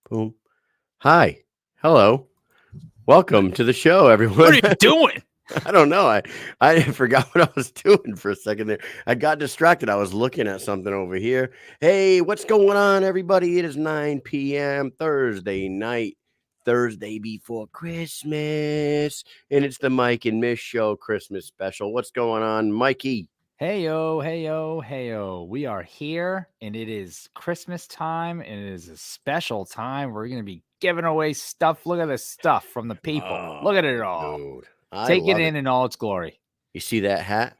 Boom. Hi. Hello. Welcome to the show, What everyone. are you doing? I don't know. I forgot what I was doing for a second there. I got distracted. I was looking at something over here. Hey, what's going on, everybody? It is 9 p.m. Thursday night, Thursday before Christmas, and it's the Mike and Mish Show Christmas special. What's going on, Mikey? Heyo, heyo, heyo. We are here and it is Christmas time and it is a special time. We're going to be giving away stuff. Look at this stuff from the people. Look at it all. Dude, I Take it love it. in all its glory. You see that hat?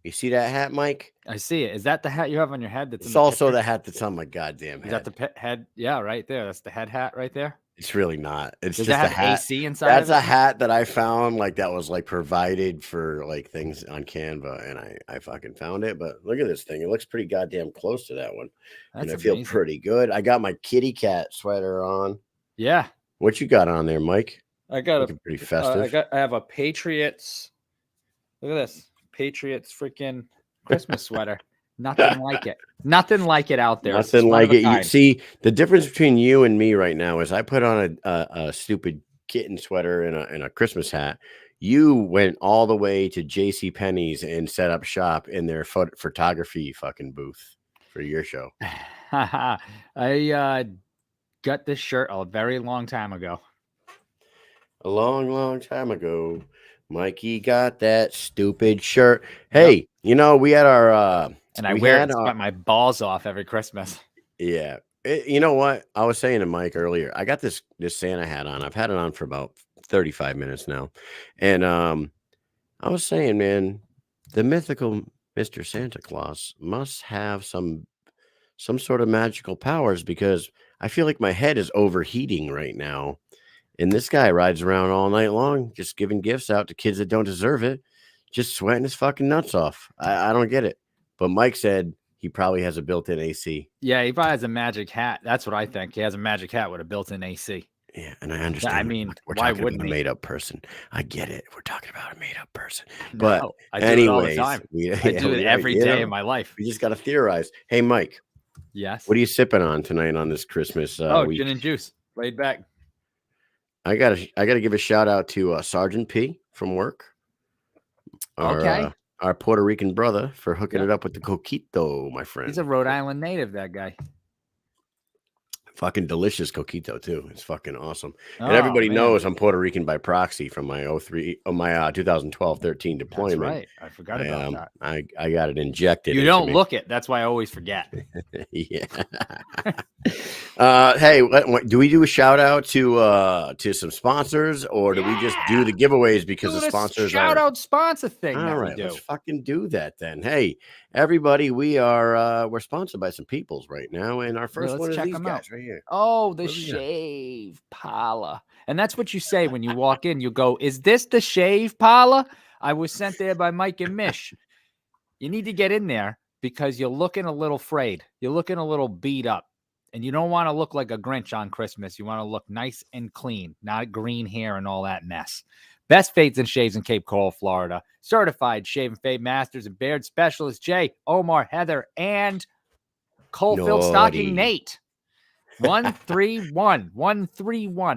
You see that hat, Mike? I see it. Is that the hat you have on your head? That's in It's the also picture? the hat that's on my goddamn Is that head. the head? Yeah, right there. That's the head hat right there. It's really not. It's Does just that a have hat. AC inside That's of it? a hat that I found like that was like provided for like things on Canva, and I fucking found it. But look at this thing; it looks pretty goddamn close to that one, and That's I feel amazing. pretty good. I got my kitty cat sweater on. Yeah. What you got on there, Mike? I got Looking pretty festive. I have a Patriots. Look at this. Patriots freaking Christmas sweater. Nothing like it. Nothing like it out there. Nothing like it. You see, the difference between you and me right now is I put on a stupid kitten sweater and a Christmas hat. You went all the way to J.C. Penney's and set up shop in their photography fucking booth for your show. I got this shirt a very long time ago. A long, long time ago, Mikey got that stupid shirt. Hey, you know, we had our and I wear it to sweat my balls off every Christmas. Yeah. You know what? I was saying to Mike earlier, I got this Santa hat on. I've had it on for about 35 minutes now. And I was saying, man, the mythical Mr. Santa Claus must have some sort of magical powers because I feel like my head is overheating right now. And this guy rides around all night long just giving gifts out to kids that don't deserve it, just sweating his fucking nuts off. I don't get it. But Mike said he probably has a built-in AC. Yeah, he probably has a magic hat. That's what I think. He has a magic hat with a built-in AC. Yeah, and I understand. I mean, we're why talking wouldn't about a he? made-up person. I get it. We're talking about a made-up person. No, But I do anyways, it all the time. I do it every day of my life. We just got to theorize. Hey, Mike. Yes. What are you sipping on tonight on this Christmas week? Gin and juice. Laid back. I gotta give a shout out to Sergeant P from work. Our Puerto Rican brother for hooking it up with the coquito, my friend. He's a Rhode Island native, that guy. Fucking delicious coquito too. It's fucking awesome. And everybody knows I'm Puerto Rican by proxy from my 2012-13 deployment. That's right. I forgot about that. I got it injected. You don't look it. That's why I always forget. Yeah. Hey, do we do a shout out to some sponsors, or do we just do the giveaways because the sponsors shout out sponsor thing? All right, let's fucking do that then. Hey, everybody, we're sponsored by some peoples right now, and our first one is these guys right here. Oh, the Shave Parlor. And that's what you say when you walk in. You go, "Is this the Shave Parlor? I was sent there by Mike and Mish." You need to get in there because you're looking a little frayed. You're looking a little beat up. And you don't want to look like a Grinch on Christmas. You want to look nice and clean, not green hair and all that mess. Best fades and shaves in Cape Coral, Florida. Certified shave and fade masters and beard specialists Jay, Omar, Heather, and coal-filled stocking Nate. 131,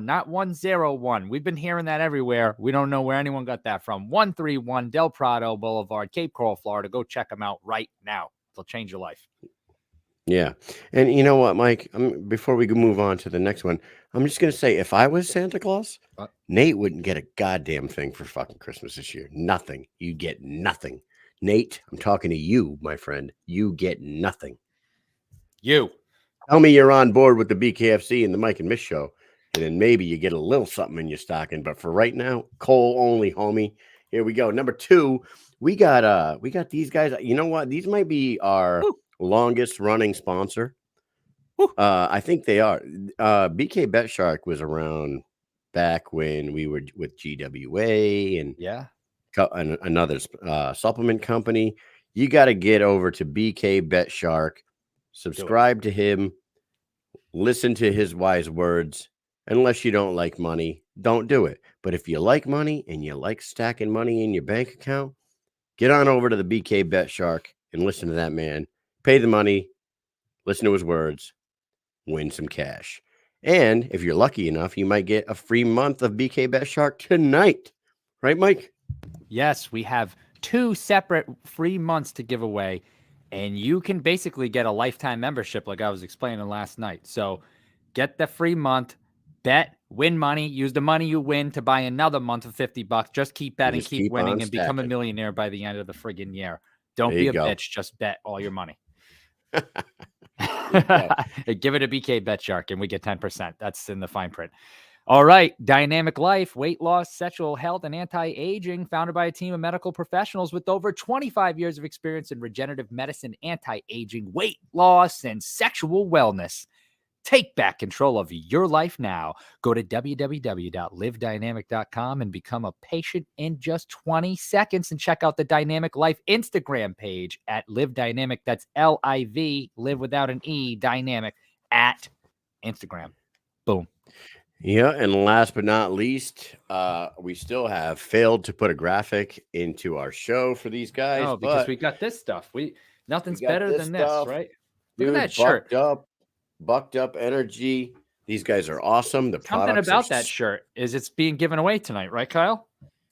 not 101. We've been hearing that everywhere. We don't know where anyone got that from. 131 Del Prado Boulevard, Cape Coral, Florida. Go check them out right now. They'll change your life. Yeah. And you know what, Mike? Before we move on to the next one, I'm just going to say, if I was Santa Claus, Nate wouldn't get a goddamn thing for fucking Christmas this year. Nothing. You get nothing. Nate, I'm talking to you, my friend. You get nothing. You. Tell me you're on board with the BKFC and the Mike and Mish show, and then maybe you get a little something in your stocking. But for right now, coal only, homie. Here we go. Number 2, we got these guys. You know what? These might be our longest running sponsor. I think they are. BK Bet Shark was around back when we were with GWA and another supplement company. You got to get over to BK Bet Shark, subscribe to him, listen to his wise words. Unless you don't like money, don't do it. But if you like money and you like stacking money in your bank account, get on over to the BK Bet Shark and listen to that man. Pay the money, listen to his words, win some cash. And if you're lucky enough, you might get a free month of BK Bet Shark tonight. Right, Mike? Yes, we have 2 separate free months to give away, and you can basically get a lifetime membership like I was explaining last night. So get the free month, bet, win money, use the money you win to buy another month of $50. Just keep betting, Just keep keep on winning, and become a stacking. millionaire by the end of the friggin' year. There Don't you be a go. bitch. Just bet all your money. There you go. Give it a BK Bet Shark, and we get 10%. That's in the fine print. All right. Dynamic Life, weight loss, sexual health, and anti-aging, founded by a team of medical professionals with over 25 years of experience in regenerative medicine, anti-aging, weight loss, and sexual wellness. Take back control of your life now. Go to www.livedynamic.com and become a patient in just 20 seconds, and check out the Dynamic Life Instagram page at Live Dynamic. That's Liv, live without an E, dynamic at Instagram. Boom. Yeah, and last but not least, we still have failed to put a graphic into our show for these guys. Oh, because but we got this stuff. Nothing's we got better this than this, stuff, right? dude. Look at that shirt. Bucked up energy. These guys are awesome. The Something products about are that shirt is it's being given away tonight, right, Kyle?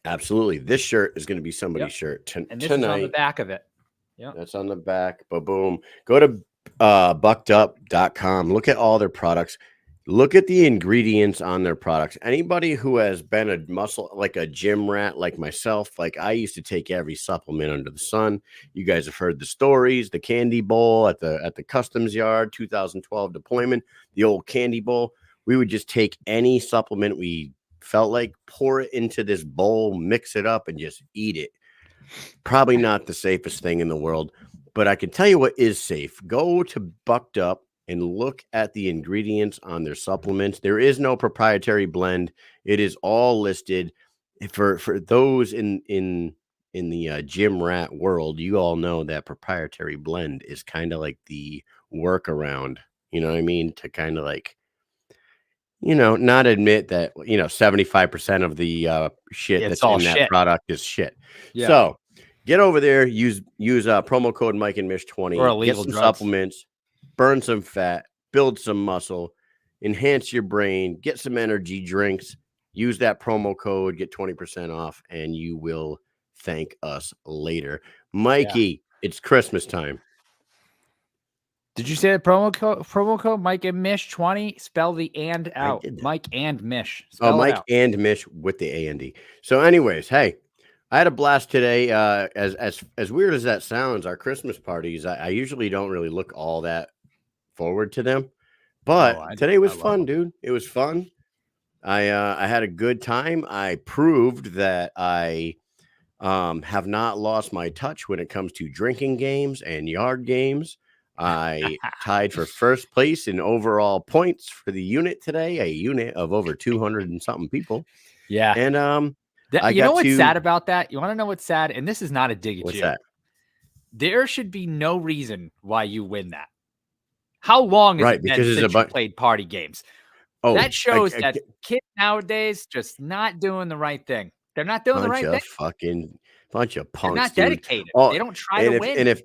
absolutely. This shirt is going to be somebody's Yep. shirt And this tonight. is on the back of it. Yeah, That's on the back. Boom. Go to buckedup.com. Look at all their products. Look at the ingredients on their products. Anybody who has been a muscle, like a gym rat, like myself, like I used to take every supplement under the sun. You guys have heard the stories, the candy bowl at the customs yard, 2012 deployment, the old candy bowl. We would just take any supplement we felt like, pour it into this bowl, mix it up, and just eat it. Probably not the safest thing in the world, but I can tell you what is safe. Go to Bucked Up and look at the ingredients on their supplements. There is no proprietary blend. It is all listed. For those in the gym rat world, you all know that proprietary blend is kind of like the workaround. You know what I mean? To kind of like, not admit that 75% of the shit it's that's all in that shit. product is shit. Yeah. So get over there, use promo code Mike and Mish 20, Or get illegal some drugs. supplements, burn some fat, build some muscle, enhance your brain, get some energy drinks. Use that promo code, get 20% off, and you will thank us later. Mikey, it's Christmas time. Did you say the promo code Mike and Mish 20? Spell the and I out. did that. Mike and Mish. Oh, Spell it Mike out. and Mish with the A and D. So, anyways, hey, I had a blast today. As weird as that sounds, our Christmas parties, I usually don't really look all that forward to them, but today was fun, dude. It was fun. I had a good time. I proved that I have not lost my touch when it comes to drinking games and yard games. I tied for first place in overall points for the unit today, a unit of over 200 and something people. Yeah. And you know what's sad about that? You want to know what's sad? And this is not a dig at what's you. that? There should be no reason why you win that. How long has it been since you played party games? Oh, that shows that kids nowadays just not doing the right thing. They're not doing the right thing. Bunch of punks. They're not dedicated. They don't try to win.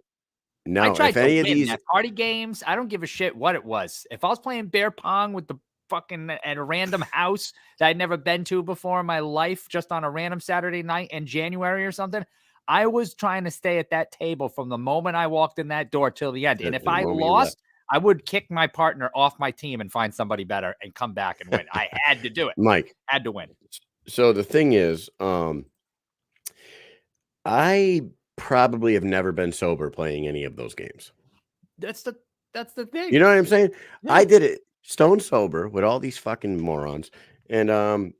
I tried to win at party games. I don't give a shit what it was. If I was playing bear pong with the fucking at a random house that I'd never been to before in my life, just on a random Saturday night in January or something, I was trying to stay at that table from the moment I walked in that door till the end. And if I lost, I would kick my partner off my team and find somebody better and come back and win. I had to do it. Mike had to win. So the thing is, I probably have never been sober playing any of those games. That's the thing. You know what I'm saying? Yeah. I did it stone sober with all these fucking morons, and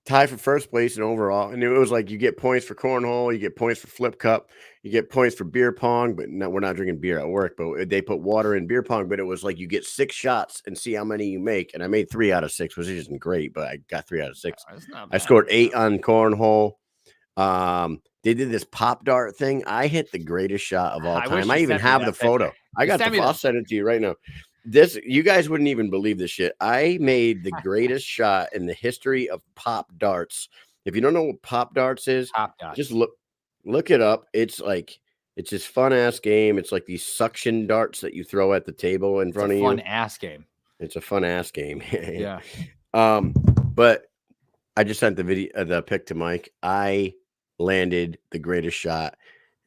tied for first place in overall. And it was like you get points for cornhole, you get points for flip cup, you get points for beer pong. But no, we're not drinking beer at work. But they put water in beer pong. But it was like you get 6 shots and see how many you make. And I made 3 out of 6, which isn't great, but I got 3 out of 6. I scored 8 on cornhole. They did this pop dart thing. I hit the greatest shot of all time. I even have the photo. I got the. I'll send it to you right now. You guys wouldn't even believe this shit. I made the greatest shot in the history of pop darts. If you don't know what pop darts is, just look it up. It's this fun ass game. It's like these suction darts that you throw at the table in front of you. Fun ass game. It's a fun ass game. Yeah. But I just sent the pic to Mike. I landed the greatest shot,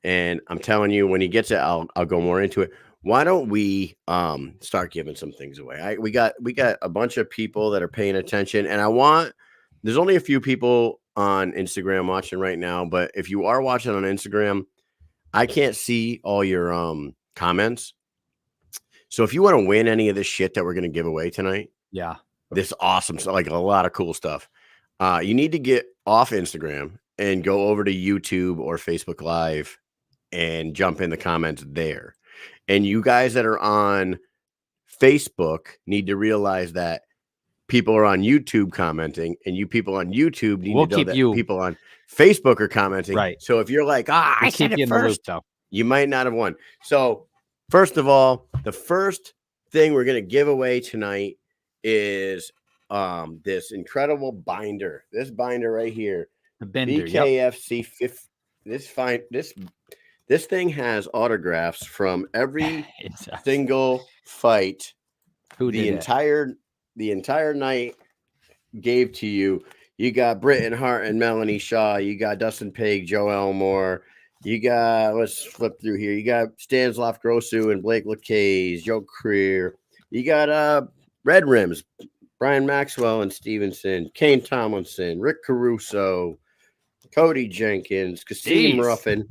and I'm telling you, when he gets it, I'll go more into it. Why don't we start giving some things away? We got a bunch of people that are paying attention, and there's only a few people on Instagram watching right now, but if you are watching on Instagram, I can't see all your comments. So if you want to win any of this shit that we're going to give away tonight, Yeah. this awesome stuff, like a lot of cool stuff, you need to get off Instagram and go over to YouTube or Facebook Live and jump in the comments there. And you guys that are on Facebook need to realize that people are on YouTube commenting, and you people on YouTube need We'll to know keep that you people on Facebook are commenting. right. So if you're like, I We'll said keep you it in the loop, first, though. you might not have won. So first of all, the first thing we're going to give away tonight is this incredible binder. This binder right here, The bender. Yep. BKFC 50. This thing has autographs from every single fight. Who the did entire night gave to you. You got Britton Hart and Melanie Shaw. You got Dustin Page, Joe Elmore. You got, let's flip through here. You got Stanislav Grosu and Blake Lacaze, Joe Creer. You got Red Rims, Brian Maxwell and Stevenson, Kane Tomlinson, Rick Caruso, Cody Jenkins, Kasim Ruffin.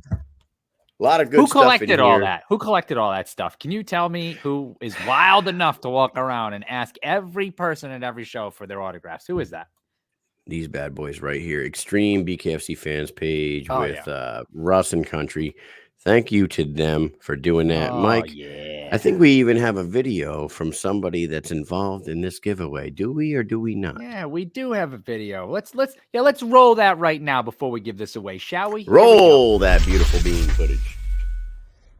A lot of good stuff. Who collected all that? Who collected all that stuff? Can you tell me who is wild enough to walk around and ask every person at every show for their autographs? Who is that? These bad boys right here. Extreme BKFC fans page with Russ and Country. Thank you to them for doing that. Mike, yeah. I think we even have a video from somebody that's involved in this giveaway. Do we or do we not? Yeah, we do have a video. Let's roll that right now before we give this away, shall we? Roll that beautiful bean footage.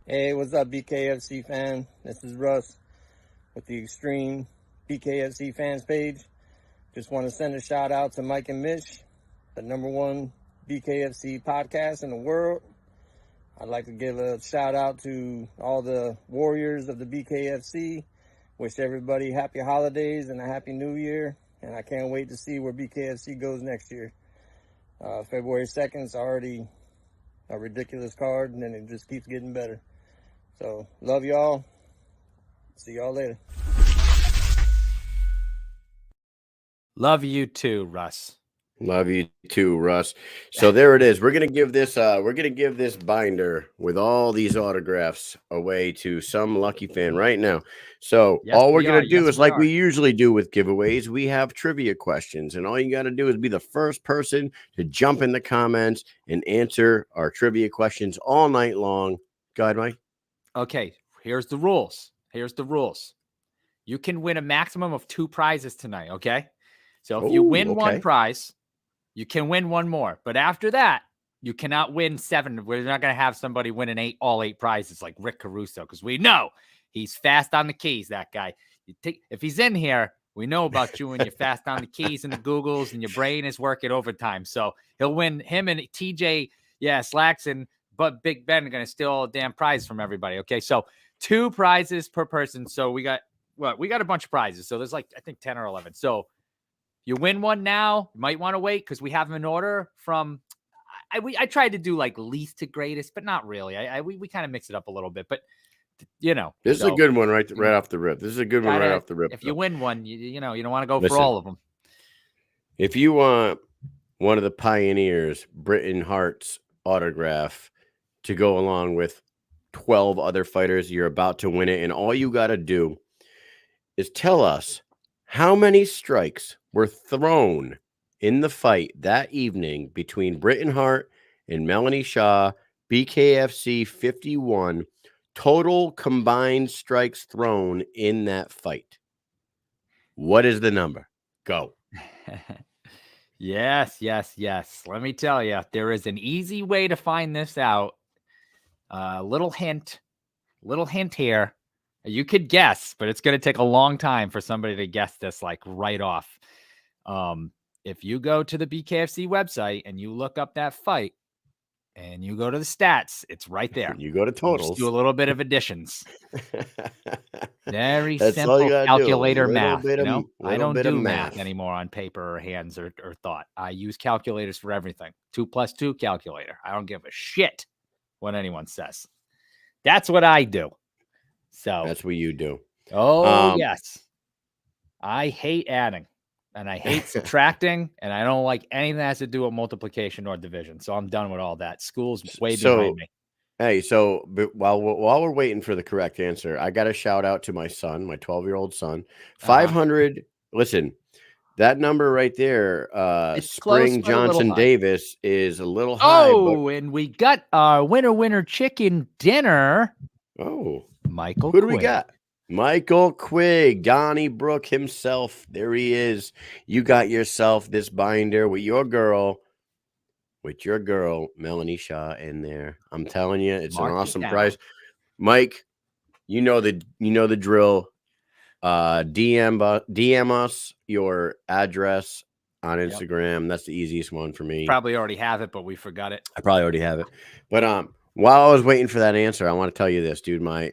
Hey, what's up, BKFC fan? This is Russ with the Extreme BKFC fans page. Just want to send a shout out to Mike and Mish, the #1 BKFC podcast in the world. I'd like to give a shout out to all the warriors of the BKFC. Wish everybody happy holidays and a happy new year. And I can't wait to see where BKFC goes next year. February 2nd is already a ridiculous card, and then it just keeps getting better. So, love y'all. See y'all later. Love you too, Russ. Love you too, Russ. So there it is. We're gonna give this binder with all these autographs away to some lucky fan right now. So all we're gonna do is like we usually do with giveaways. We have trivia questions, and all you got to do is be the first person to jump in the comments and answer our trivia questions all night long. Go ahead, Mike. Okay, here's the rules. You can win a maximum of 2 prizes tonight. Okay, so if you win one prize, you can win one more. But after that, you cannot win 7. We're not going to have somebody winning all 8 prizes like Rick Caruso, because we know he's fast on the keys, that guy. If he's in here, we know about you and you're fast on the keys and the Googles and your brain is working overtime. So he'll win. Him and TJ, Slacks and but Big Ben are going to steal all the damn prizes from everybody. Okay, so 2 prizes per person. So we got a bunch of prizes. So there's like, I think 10 or 11. So you win one now, you might want to wait because we have them in order from, I tried to do like least to greatest, but not really. We kind of mix it up a little bit, but this is a good one right off the rip. This is a good one right off the rip. If you win one, you don't want to go for all of them. If you want one of the pioneers, Britton Hart's autograph to go along with 12 other fighters, you're about to win it. And all you got to do is tell us how many strikes were thrown in the fight that evening between Britton Hart and Melanie Shaw, BKFC 51, total combined strikes thrown in that fight. What is the number? Go. Yes. Let me tell you, there is an easy way to find this out. Little hint here. You could guess, but it's going to take a long time for somebody to guess this like right off. If you go to the BKFC website and you look up that fight and you go to the stats. It's right there. You go to You just totals. do a little bit of additions. Very That's all you simple gotta calculator do. math. You know, I little don't bit do of math anymore on paper or hands or thought. I use calculators for everything. 2 + 2 calculator. I don't give a shit what anyone says. That's what I do. So That's what you do. yes. I hate adding and I hate subtracting, and I don't like anything that has to do with multiplication or division. So I'm done with all that. School's way behind me. Hey, so while we're waiting for the correct answer, I got to shout out to my son, my 12-year-old son. 500. Listen, that number right there, It's close, Spring but a little Johnson high. Davis, is a little high. Oh, and we got our winner chicken dinner. Oh, Michael who do we Quinn. got? Michael Quigg, Donnybrook himself. There he is. You got yourself this binder with your girl, Melanie Shaw, in there. I'm telling you, it's Mark an it awesome down. prize. Mike, you know the drill. DM us your address on Instagram. That's the easiest one for me. Probably already have it, but we forgot it. I probably already have it. But while I was waiting for that answer, I want to tell you this, dude. My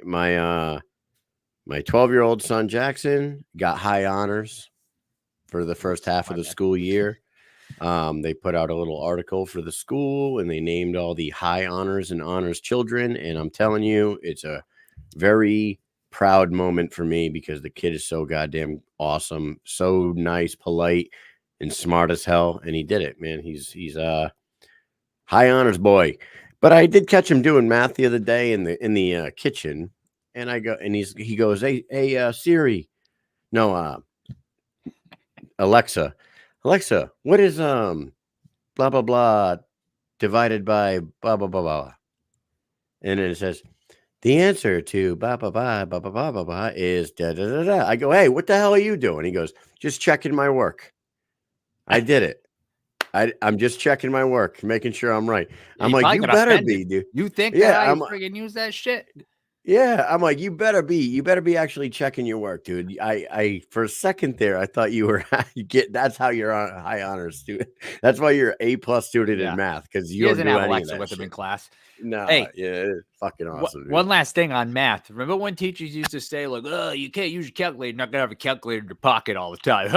12-year-old son Jackson got high honors for the first half of the school year. They put out a little article for the school, and they named all the high honors and honors children. And I'm telling you, it's a very proud moment for me because the kid is so goddamn awesome, so nice, polite, and smart as hell. And he did it, man. He's high honors boy. But I did catch him doing math the other day in the kitchen, and I go, and he goes, hey Siri, no, Alexa, what is blah blah blah divided by blah blah blah blah, and then it says the answer to blah blah blah blah blah blah blah blah is da da da da. I go, hey, what the hell are you doing? He goes, just checking my work. I did it. I'm just checking my work, making sure I'm right. I'm like, you better be, dude. You think Yeah, that I I'm- friggin' use that shit? Yeah, I'm like, you better be actually checking your work, dude. I for a second there, I thought you were that's how you're on high honors student. That's why you're A+ student Yeah. in math, because He you don't doesn't do have any of Alexa that with him shit. in class. No, Hey, yeah, it's fucking awesome. One last thing on math. Remember when teachers used to say, like, oh, you can't use your calculator. You're not going to have a calculator in your pocket all the time.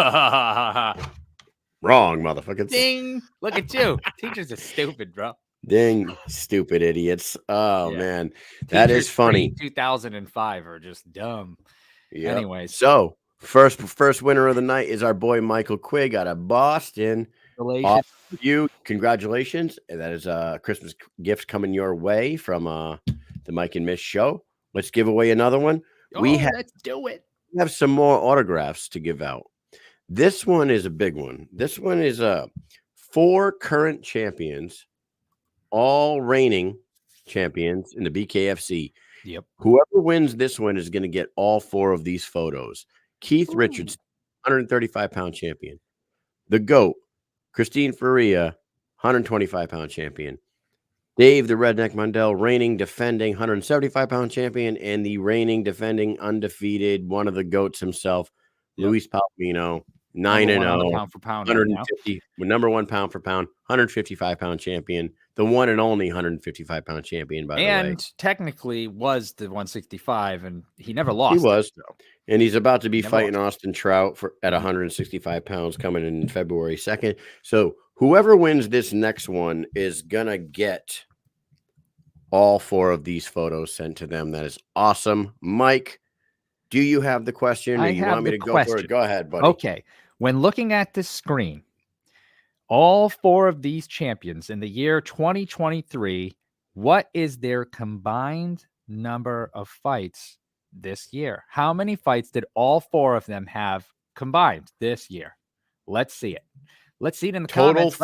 Wrong, motherfuckers. Ding. Look at you. Teachers are stupid, bro. Ding, stupid idiots. Oh, Yeah. man. That is Teachers funny. 2005 are just dumb. Yeah. Anyways. So, first winner of the night is our boy Michael Quigg out of Boston. Relations. You, congratulations. And that is a Christmas gift coming your way from the Mike and Mish show. Let's give away another one. Let's do it. We have some more autographs to give out. This one is a big one. This one is 4 current champions, all reigning champions in the BKFC. Yep. Whoever wins this one is going to get all 4 of these photos. Keith Richards, 135-pound champion. The GOAT, Christine Faria, 125-pound champion. Dave the Redneck Mundell, reigning, defending 175-pound champion, and the reigning, defending, undefeated, one of the GOATs himself, Luis Palomino, 9-0, pound for pound, 150, number 1 pound for pound, 155-pound champion, the one and only 155-pound champion, by the way. And technically was the 165, and he never lost. He was. And he's about to be Never fighting Austin Trout at 165 pounds coming in February 2nd. So whoever wins this next one is going to get all 4 of these photos sent to them. That is awesome. Mike, do you have the question? Or you want me to go for it? Go ahead, buddy. Okay. When looking at this screen, all 4 of these champions in the year 2023, what is their combined number of fights this year? How many fights did all 4 of them have combined this year? Let's see it. Let's see it in the comments.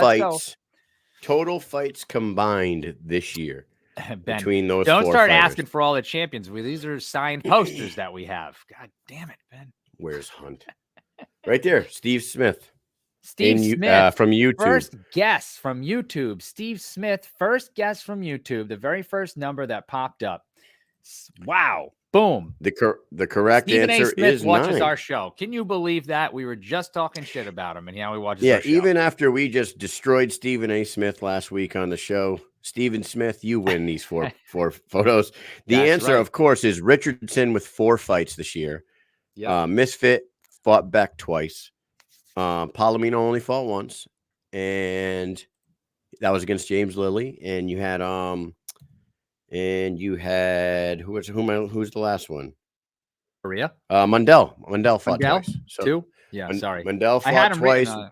Total fights combined this year. Ben, between those don't 4 start fighters. asking for all the champions. These are signed posters that we have. God damn it, Ben. Where's Hunt? Right there, Steve Smith. Steve Smith from YouTube. First guess from YouTube. Steve Smith, first guess from YouTube. The very first number that popped up. Wow. Boom. The correct Stephen answer A. Smith is watches 9. our show. Can you believe that? We were just talking shit about him, and now he watches Yeah, our show. even after we just destroyed Stephen A. Smith last week on the show, Steven Smith, you win these four photos. The That's answer, right. of course, is Richardson with 4 fights this year. Yep. Misfit fought Beck twice. Palomino only fought once, and that was against James Lilly. And you had who's the last one? Korea. Mundell fought Mundell? twice. So Two? Yeah, sorry. Mundell I had fought him written twice. on it.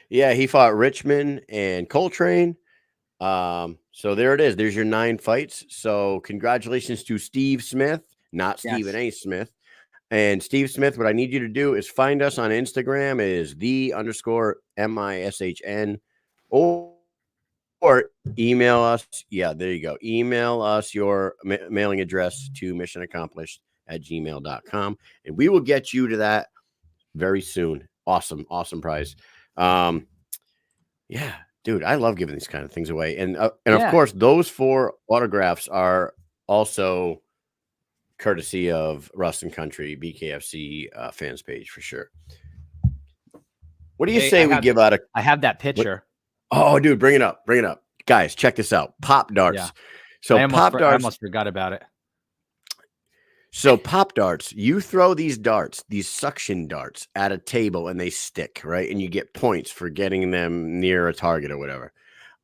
Yeah, he fought Richmond and Coltrane. So there it is. There's your 9 fights. So congratulations to Steve Smith, not Stephen Yes. A. Smith. And Steve Smith, what I need you to do is find us on Instagram is _MISHN or email us. Yeah, there you go. Email us your mailing address to missionaccomplished@gmail.com. And we will get you to that very soon. Awesome prize. Yeah, dude, I love giving these kind of things away. And of course, those 4 autographs are also courtesy of Rust and Country BKFC fans page for sure. What do you say we give out a? I have that picture. Oh, dude, bring it up, guys. Check this out. Pop darts. Yeah. So I darts. I almost forgot about it. So pop darts, you throw these darts, these suction darts at a table and they stick, right? And you get points for getting them near a target or whatever.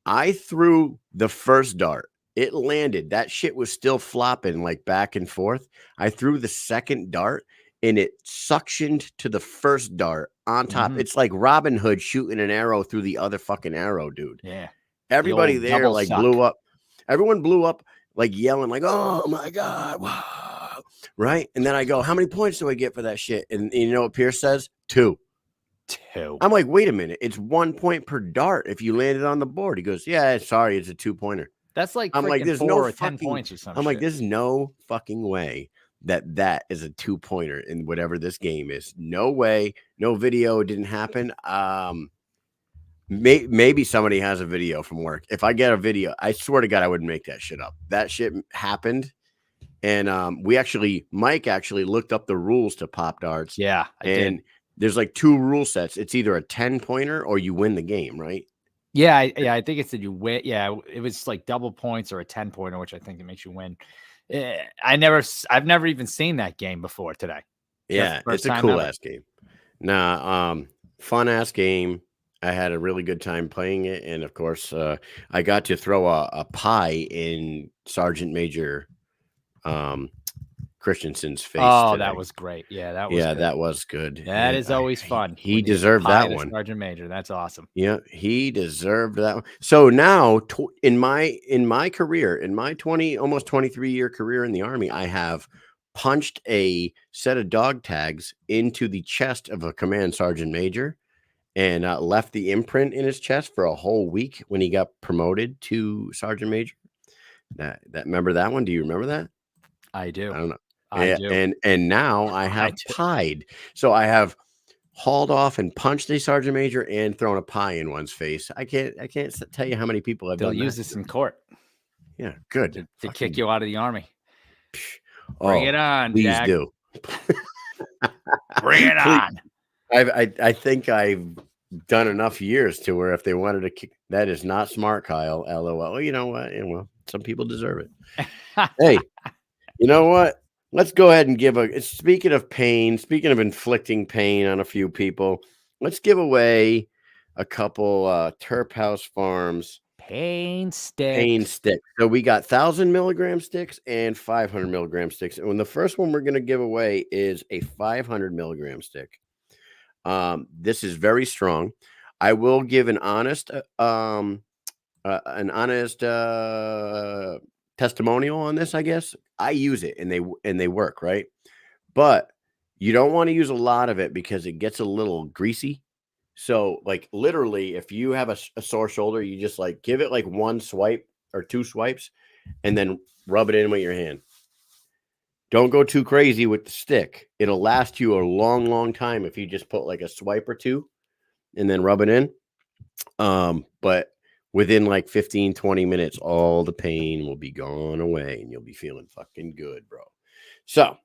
I threw the first dart. It landed. That shit was still flopping like back and forth. I threw the second dart and it suctioned to the first dart on top. It's like Robin Hood shooting an arrow through the other fucking arrow, dude. Yeah. Everybody there like blew up. Everyone blew up like yelling like, "Oh my God." Wow. Right? And then I go, "How many points do I get for that shit?" And you know what Pierce says? 2. I'm like, "Wait a minute. It's 1 point per dart if you land it on the board." He goes, "Yeah, sorry, it's a 2-pointer." That's like I'm like, "There's 4 no or 10 fucking points or something. I'm like, "There's no fucking way that is a 2-pointer in whatever this game is. No way. No video. It didn't happen." Maybe somebody has a video from work. If I get a video, I swear to God, I wouldn't make that shit up. That shit happened. And Mike actually looked up the rules to pop darts. Yeah, I did. There's like 2 rule sets. It's either a 10-pointer or you win the game, right? Yeah, I think it's that you win. Yeah, it was like double points or a 10-pointer, which I think it makes you win. I've never even seen that game before today. Yeah, it's a cool ass game. Nah, fun ass game. I had a really good time playing it, and of course, I got to throw a pie in Sergeant Major Christensen's face. Oh, today. That was great. Yeah, that was good. That was good. That is always fun. He deserved that one. Sergeant Major. That's awesome. Yeah, he deserved that one. So now in my career, in my almost 23-year career in the Army, I have punched a set of dog tags into the chest of a command sergeant major and left the imprint in his chest for a whole week when he got promoted to sergeant major. Remember that one? Do you remember that? I do. I don't know. I do. And now I have pied. So I have hauled off and punched a sergeant major and thrown a pie in one's face. I can't tell you how many people have done that. They'll use this in court. Yeah, good. To kick you out of the Army. Bring it on, please Jack. Do. Bring it on. I think I've done enough years to where if they wanted to kick, that is not smart, Kyle. LOL. Well, you know what? Well, some people deserve it. Hey, you know what? Let's go ahead and speaking of pain, speaking of inflicting pain on a few people, let's give away a couple Terphouse Farmz pain sticks. So we got 1,000 milligram sticks and 500 milligram sticks. And the first one we're going to give away is a 500 milligram stick. This is very strong. I will give an honest testimonial on this. I guess I use it and they work, right? But you don't want to use a lot of it because it gets a little greasy. So like literally if you have a sore shoulder, you just like give it like 1 swipe or 2 swipes and then rub it in with your hand. Don't go too crazy with the stick. It'll last you a long, long time if you just put like a swipe or 2 and then rub it in. But within like 15, 20 minutes, all the pain will be gone away and you'll be feeling fucking good, bro. So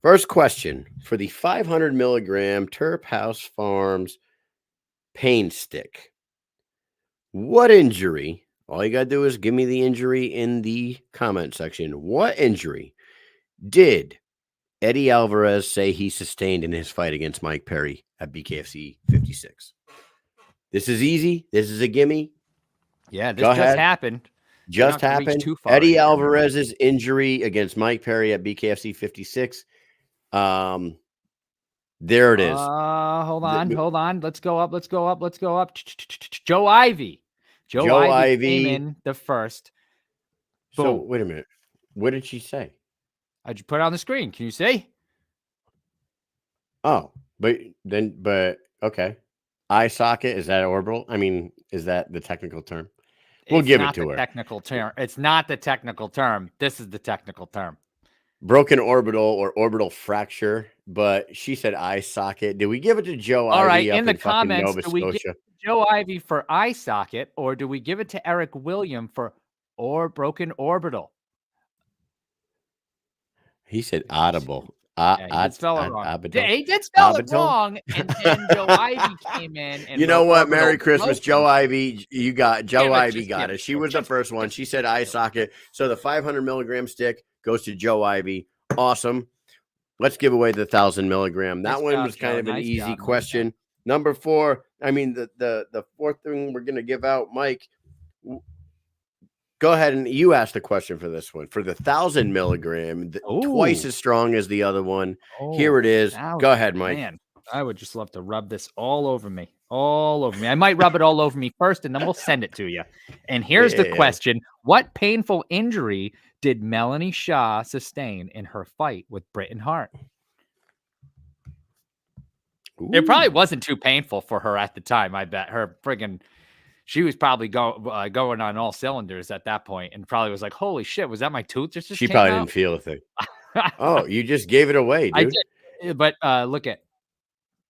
first question for the 500 milligram Terphouse Farmz pain stick. What injury All you got to do is give me the injury in the comment section. What injury did Eddie Alvarez say he sustained in his fight against Mike Perry at BKFC 56? This is easy. This is a gimme. Yeah, this Go just ahead. happened. Just Not to reach happened. too far Eddie into your memory. Alvarez's injury against Mike Perry at BKFC 56. There it is. Hold on. Let's go up. Joe Ivy. Joe Ivy came in the first. So Boom. wait a minute. What did she say? I just put it on the screen. Can you see? Oh, but okay. Eye socket, is that orbital? I mean, is that the technical term? We'll give it to her. Technical term. It's not the technical term. This is the technical term. Broken orbital or orbital fracture, but she said eye socket. Did we give it to Joe All Ivy right, up in the fucking comments, Nova do we give Scotia? Joe Ivy for eye socket, or do we give it to Eric William for broken orbital? He said audible. Yeah, he did spell it wrong. Abital? He did spell it Abital? wrong, and then Joe Ivy came in. And You know wrote what? orbital Merry Christmas, broken. Joe Ivy. You got Joe Ivy got give it. it She to her. was the first one. She said eye socket. So the 500 milligram stick goes to Joe Ivy. Awesome. Let's give away the 1,000 milligram. That Nice one job, was kind Joe. of an Nice easy job, nice question. Number 4. I mean, the fourth thing we're gonna give out, Mike. Go ahead and you ask the question for this one. For the 1,000 milligram, twice as strong as the other one. Here it is. Go ahead, Mike. Man, I would just love to rub this all over me. All over me. I might rub it all over me first, and then we'll send it to you. And here's the question. What painful injury did Melanie Shaw sustain in her fight with Britton Hart? Ooh. It probably wasn't too painful for her at the time. I bet her friggin' she was probably going on all cylinders at that point, and probably was like, "Holy shit, was that my tooth just She came probably out?" didn't feel a thing. Oh, you just gave it away, dude. I did, but look at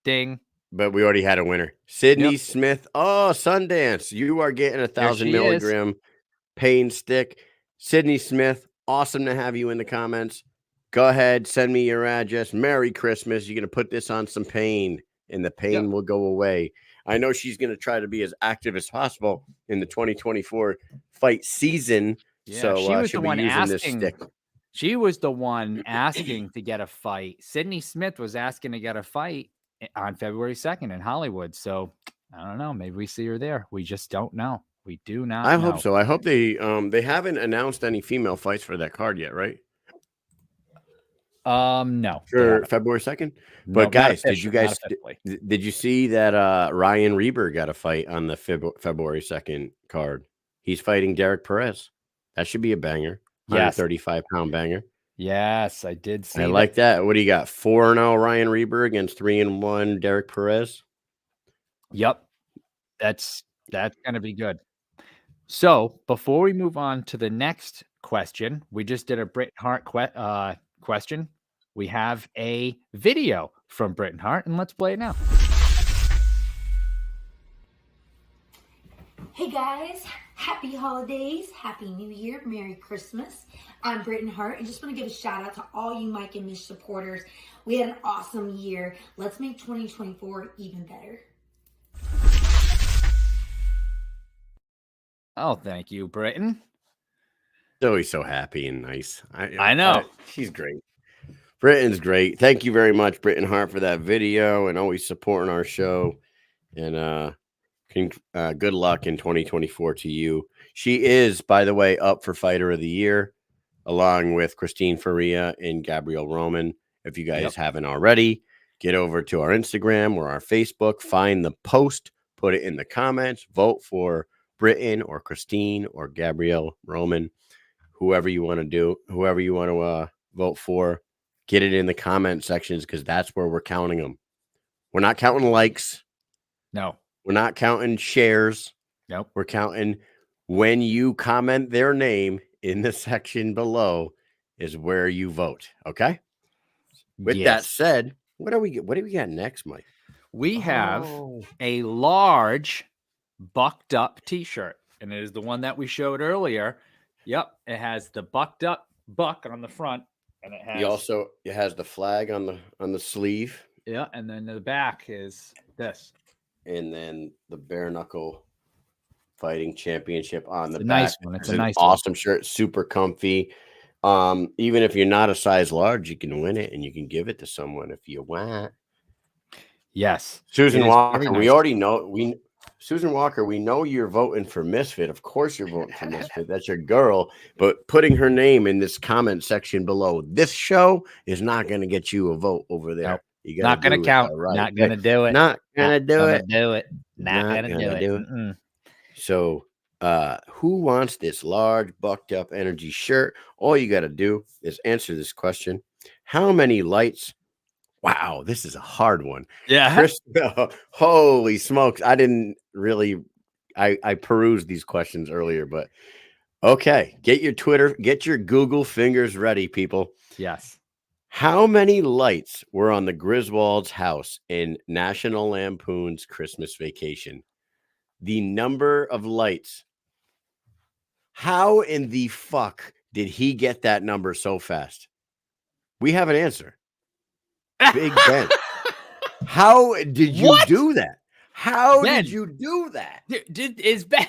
ding. But we already had a winner. Sydney Smith. Oh, Sundance. You are getting 1,000 milligram pain stick. Sydney Smith, awesome to have you in the comments. Go ahead, send me your address. Merry Christmas. You're going to put this on some pain, and the pain will go away. I know she's going to try to be as active as possible in the 2024 fight season. Yeah, so she was she'll the one be using asking. this stick. She was the one asking to get a fight. Sydney Smith was asking to get a fight on February 2nd in Hollywood. So I don't know. Maybe we see her there. We just don't know. We do not know. I hope so. I hope they haven't announced any female fights for that card yet, right? No. For February 2nd. But no, guys, did you see that Ryan Reber got a fight on the February 2nd card? He's fighting Derek Perez. That should be a banger. 135-pound banger. Yes, I did see. I like that. What do you got? 4-0 Ryan Reber against 3-1 Derek Perez. Yep. That's gonna be good. So before we move on to the next question, we just did a Britton Hart question. We have a video from Britton Hart, and let's play it now. Hey guys, happy holidays, happy new year, Merry Christmas. I'm Britton Hart, and just want to give a shout out to all you Mike and Mish supporters. We had an awesome year. Let's make 2024 even better. Oh, thank you, Britton. Always so happy and nice. I know. She's great. Britton's great. Thank you very much, Britton Hart, for that video and always supporting our show. And good luck in 2024 to you. She is, by the way, up for Fighter of the Year, along with Christine Faria and Gabrielle Roman. If you guys haven't already, get over to our Instagram or our Facebook, find the post, put it in the comments, vote for Britton or Christine or Gabrielle Roman, whoever you want to vote for. Get it in the comment sections because that's where we're counting them. We're not counting likes. No. We're not counting shares. Nope. We're counting when you comment their name in the section below is where you vote. Okay. With that said, what do we got next, Mike? We have a large bucked up t-shirt, and it is the one that we showed earlier. Yep. It has the bucked up buck on the front. And it has the flag on the sleeve. Yeah, and then the back is this. And then the bare knuckle Fighting Championship on the a back. nice one. It's It's a an nice one. awesome shirt, super comfy. Even if you're not a size large, you can win it and you can give it to someone if you want. Yes. Susan It is Walker, very we nice. already know Susan Walker, we know you're voting for Misfit. Of course you're voting for Misfit. That's your girl. But putting her name in this comment section below this show is not going to get you a vote over there. Nope. You Not got to gonna count. right. Not gonna do it. Not gonna do gonna it. do it. Not gonna do it. it. So who wants this large bucked up energy shirt? All you got to do is answer this question. How many lights? Wow, this is a hard one. Yeah. Chris, holy smokes. I didn't really I perused these questions earlier, but okay. Get your Twitter, get your Google fingers ready, people. Yes. How many lights were on the Griswold's house in National Lampoon's Christmas Vacation? The number of lights. How in the fuck did he get that number so fast? We have an answer. Big Ben. How did you do that? How did you do that? Is Ben?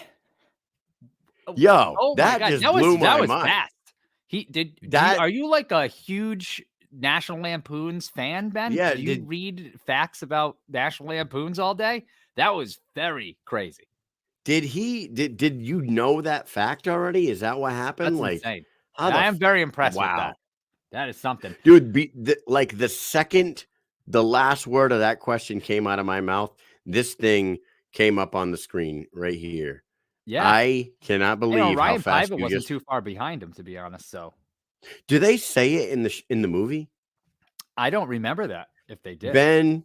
Yo, Oh my that God, just that blew was my mind. fast. Are you like a huge National Lampoons fan, Ben? Yeah, Do you read facts about National Lampoons all day? That was very crazy. Did you know that fact already? Is that what happened? That's insane. How I am very impressed with that. That is something. Dude, the second the last word of that question came out of my mouth, this thing came up on the screen right here. Yeah. I cannot believe Ryan how fast Piven wasn't too far behind him, to be honest. So, do they say it in the movie? I don't remember that if they did.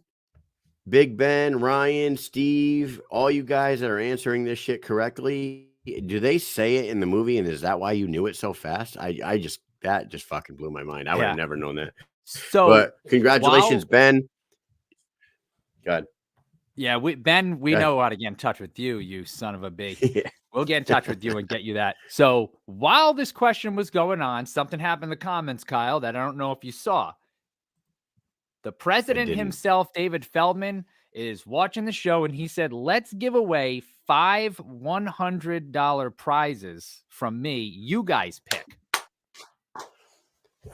Big Ben, Ryan, Steve, all you guys that are answering this shit correctly, do they say it in the movie? And is that why you knew it so fast? That just fucking blew my mind. I would have never known that. So, but congratulations, Ben. God. Yeah, Ben, we know how to get in touch with you, you son of a b. Yeah. We'll get in touch with you and get you that. So while this question was going on, something happened in the comments, Kyle, that I don't know if you saw. The president himself, David Feldman, is watching the show, and he said, let's give away 5 $100 prizes from me. You guys pick.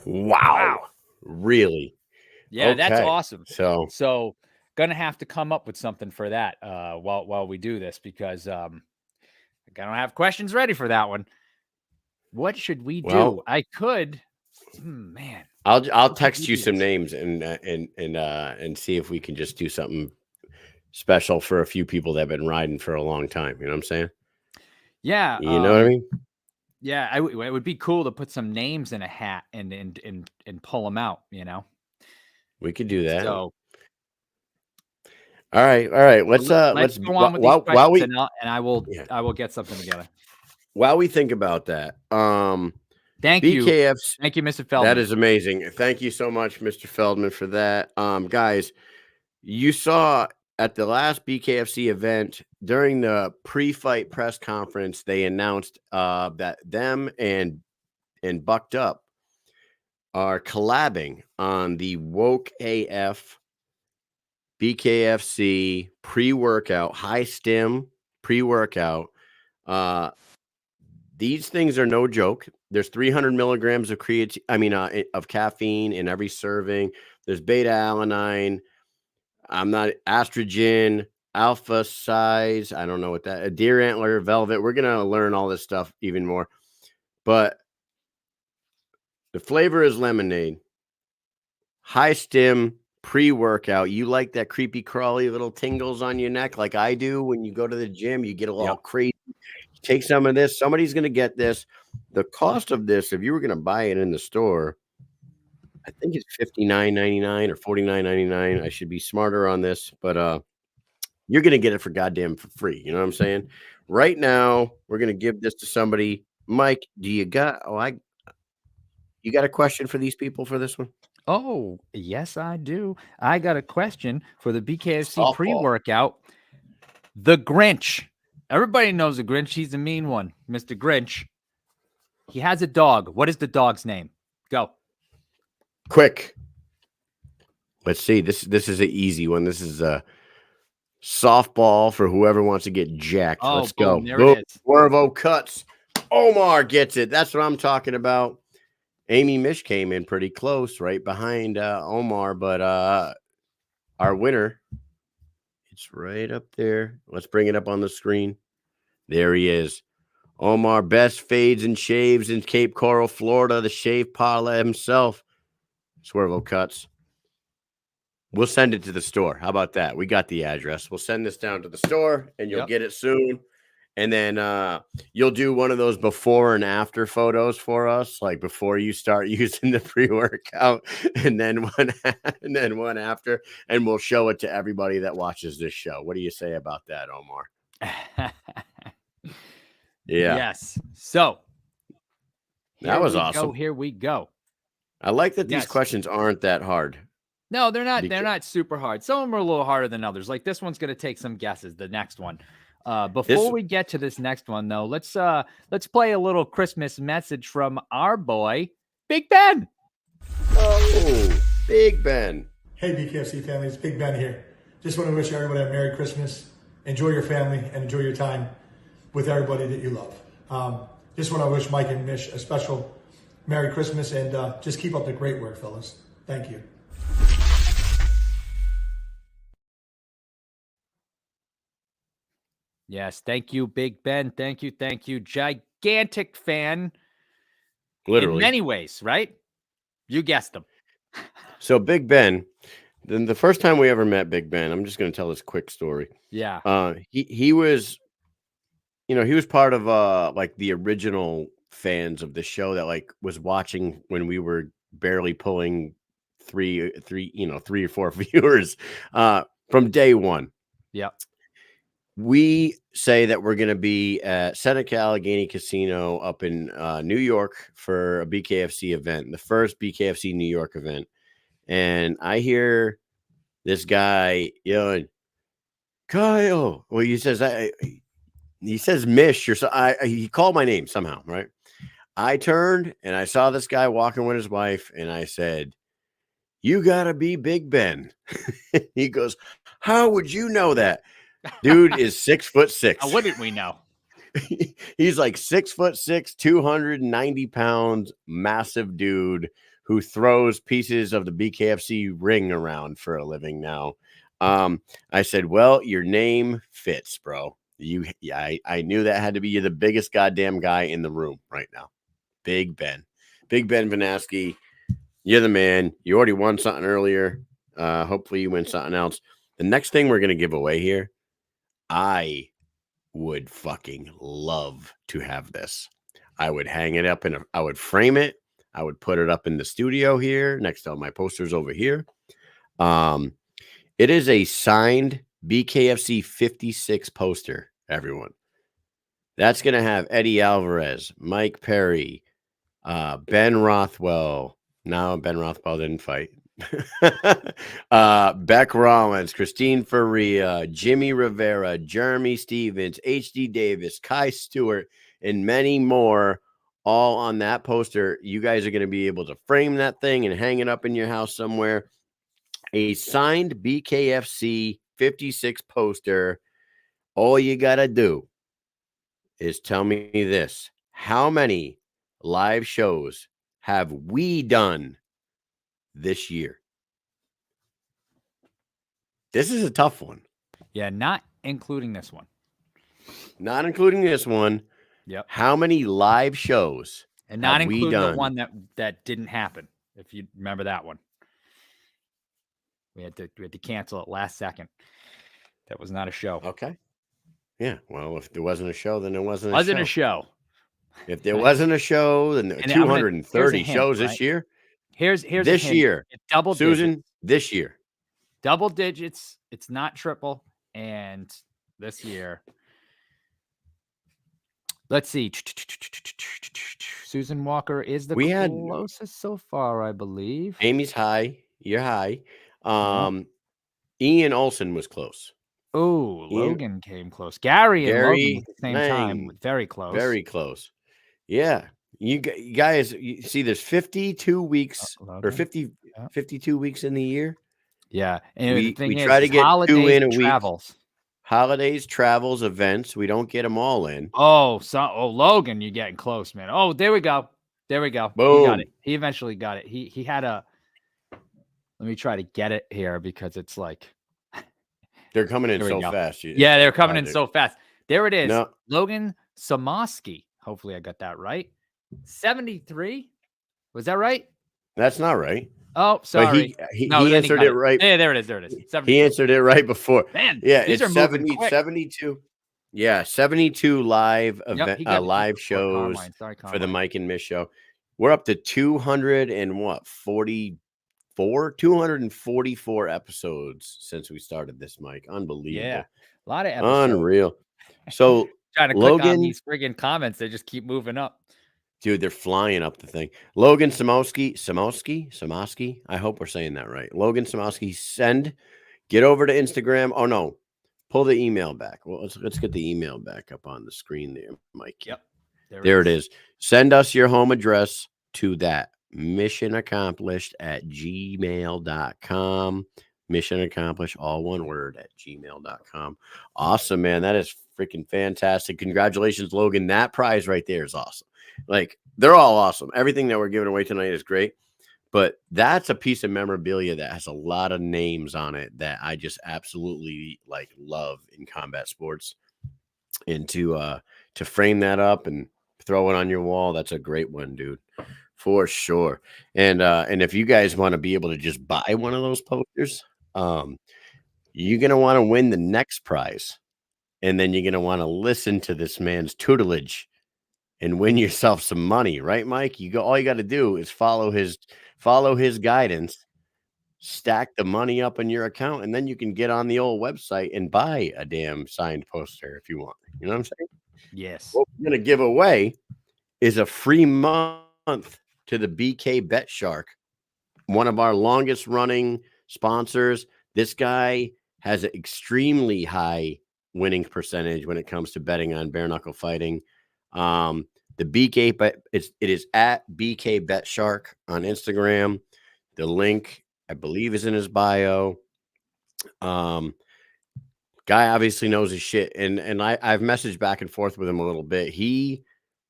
Wow. Really? Yeah, that's awesome. So gonna have to come up with something for that while we do this, because I don't have questions ready for that one. What should we do? I could, man. I'll text you some names and see if we can just do something special for a few people that have been riding for a long time. You know what I'm saying? Yeah. You know what I mean? Yeah, it would be cool to put some names in a hat and pull them out. You know, we could do that. So, all right. Let's go on with these questions, and I will get something together. While we think about that, thank you, Mr. Feldman. That is amazing. Thank you so much, Mr. Feldman, for that. Guys, you saw at the last BKFC event during the pre-fight press conference, they announced that them and Bucked Up are collabing on the Woke AF BKFC pre-workout, high stim pre-workout. These things are no joke. There's 300 milligrams of of caffeine in every serving. There's beta alanine. Estrogen, alpha size. I don't know what that. A deer antler, velvet. We're gonna learn all this stuff even more. But the flavor is lemonade. High stim pre-workout. You like that creepy crawly little tingles on your neck like I do when you go to the gym, you get a little crazy. Take some of this. Somebody's going to get this. The cost of this, if you were going to buy it in the store, I think it's $59.99 or $49.99. I should be smarter on this, but you're going to get it for free. You know what I'm saying? Right now, we're going to give this to somebody. Mike, do you got you got a question for these people for this one? Oh, yes, I do. I got a question for the BKFC pre-workout. The Grinch. Everybody knows the Grinch. He's the mean one, Mr. Grinch. He has a dog. What is the dog's name? Go. Quick. Let's see. This is an easy one. This is softball for whoever wants to get jacked. Oh, Let's boom, go. there Boom. it is. Cuervo cuts. Omar gets it. That's what I'm talking about. Amy Mish came in pretty close, right behind Omar, but our winner, it's right up there. Let's bring it up on the screen. There he is. Omar, best fades and shaves in Cape Coral, Florida, the Shave Parlor himself. Swervo Cuts. We'll send it to the store. How about that? We got the address. We'll send this down to the store, and you'll get it soon. And then you'll do one of those before and after photos for us, like before you start using the pre-workout, and then one after, and we'll show it to everybody that watches this show. What do you say about that, Omar? Yeah. Yes. So that was awesome. Here we go. I like that these questions aren't that hard. No, they're not. They're not super hard. Some of them are a little harder than others. Like this one's going to take some guesses. The next one. Before we get to this next one, though, let's play a little Christmas message from our boy, Big Ben. Oh, Big Ben. Hey, BKFC family, it's Big Ben here. Just want to wish everybody a Merry Christmas. Enjoy your family and enjoy your time with everybody that you love. Just want to wish Mike and Mish a special Merry Christmas and just keep up the great work, fellas. Thank you. Yes, thank you, Big Ben. Thank you. Gigantic fan. Literally. In many ways, right? You guessed them. So Big Ben, then the first time we ever met Big Ben, I'm just going to tell this quick story. Yeah. He was, he was part of like the original fans of the show that like was watching when we were barely pulling three or four viewers from day one. Yeah. We say that we're going to be at Seneca Allegheny Casino up in New York for a BKFC event, the first BKFC New York event. And I hear this guy yelling, Kyle. Well, he says Mish or so. He called my name somehow, right? I turned and I saw this guy walking with his wife, and I said, "You gotta be Big Ben." He goes, "How would you know that?" Dude is 6'6". How wouldn't we know? He's like 6'6", 290 pounds, massive dude who throws pieces of the BKFC ring around for a living now. I said, "Well, your name fits, bro. I knew that had to be. You're the biggest goddamn guy in the room right now. Big Ben Vanaski. You're the man. You already won something earlier. Hopefully you win something else. The next thing we're going to give away here, I would fucking love to have this. I would hang it up I would frame it. I would put it up in the studio here next to all my posters over here. It is a signed BKFC 56 poster, everyone. That's going to have Eddie Alvarez, Mike Perry, Ben Rothwell. No, Ben Rothwell didn't fight. Beck Rollins, Christine Faria, Jimmy Rivera, Jeremy Stevens, HD Davis, Kai Stewart, and many more, all on that poster. You guys are going to be able to frame that thing and hang it up in your house somewhere. A signed BKFC 56 poster. All you got to do is tell me this. How many live shows have we done this year? This is a tough one. Yeah, not including this one. Not including this one. Yep. How many live shows and not have we including done? the one that didn't happen? If you remember that one, we had to cancel it last second. That was not a show. Okay. Yeah. Well, if there wasn't a show, then it wasn't a show. If there wasn't a show, then 230 shows this year. Here's this year. Double Susan, digits. This year. Double digits. It's not triple. And this year, let's see. Susan Walker is the closest so far, I believe. Amy's high. You're high. Ian Olsen was close. Oh, Logan came close. Gary and Logan at the same time. Very close. Very close. Yeah. You guys, you see, there's 52 weeks or 52 weeks in the year. Yeah. And we try to get 2 in a week. Travels. holidays, travels, events. We don't get them all in. Oh, Logan, you're getting close, man. Oh, there we go. There we go. He got Boom. it. He eventually got it. He had a. Let me try to get it here because it's like They're coming in There we so go. fast. yeah, they're coming in so fast. There it is. No, Logan Samoski. Hopefully, I got that right. 73. Was that right? that's not right. Oh, But sorry. he No, then answered got it right. Yeah, there it is. There it is. 73. He answered it right before. Man, Yeah, these it's are moving 70, quick. 72. Yeah, 72 live Yep, event he got it. live Or shows Carmine. Sorry, for the Carmine. Mike and Mish show. We're up to 244 episodes since we started this, Mike. Unbelievable. Yeah, a lot of episodes. Unreal. So Trying to click on Logan, these friggin' comments. They just keep moving up. dude, they're flying up the thing. Logan Samowski. I hope we're saying that right. Logan Samowski, get over to Instagram. Oh no, pull the email back. Well, let's get the email back up on the screen there, Mike. Yep. There it is. Send us your home address to that missionaccomplished@gmail.com. Mission accomplished, all one word, @gmail.com. Awesome, man. That is freaking fantastic. Congratulations, Logan. That prize right there is awesome. Like, they're all awesome. Everything that we're giving away tonight is great. But that's a piece of memorabilia that has a lot of names on it that I just absolutely like love in combat sports. And to frame that up and throw it on your wall, that's a great one, dude. For sure. And if you guys want to be able to just buy one of those posters, you're gonna want to win the next prize. And then you're gonna want to listen to this man's tutelage and win yourself some money, right, Mike? All you got to do is follow his guidance, stack the money up in your account, and then you can get on the old website and buy a damn signed poster if you want. You know what I'm saying? Yes. What we're gonna give away is a free month to the BK Bet Shark, one of our longest running sponsors. This guy has an extremely high winning percentage when it comes to betting on bare knuckle fighting. The BK bet it is at BK Bet Shark on Instagram. The link, I believe, is in his bio. Guy obviously knows his shit, and I've messaged back and forth with him a little bit. He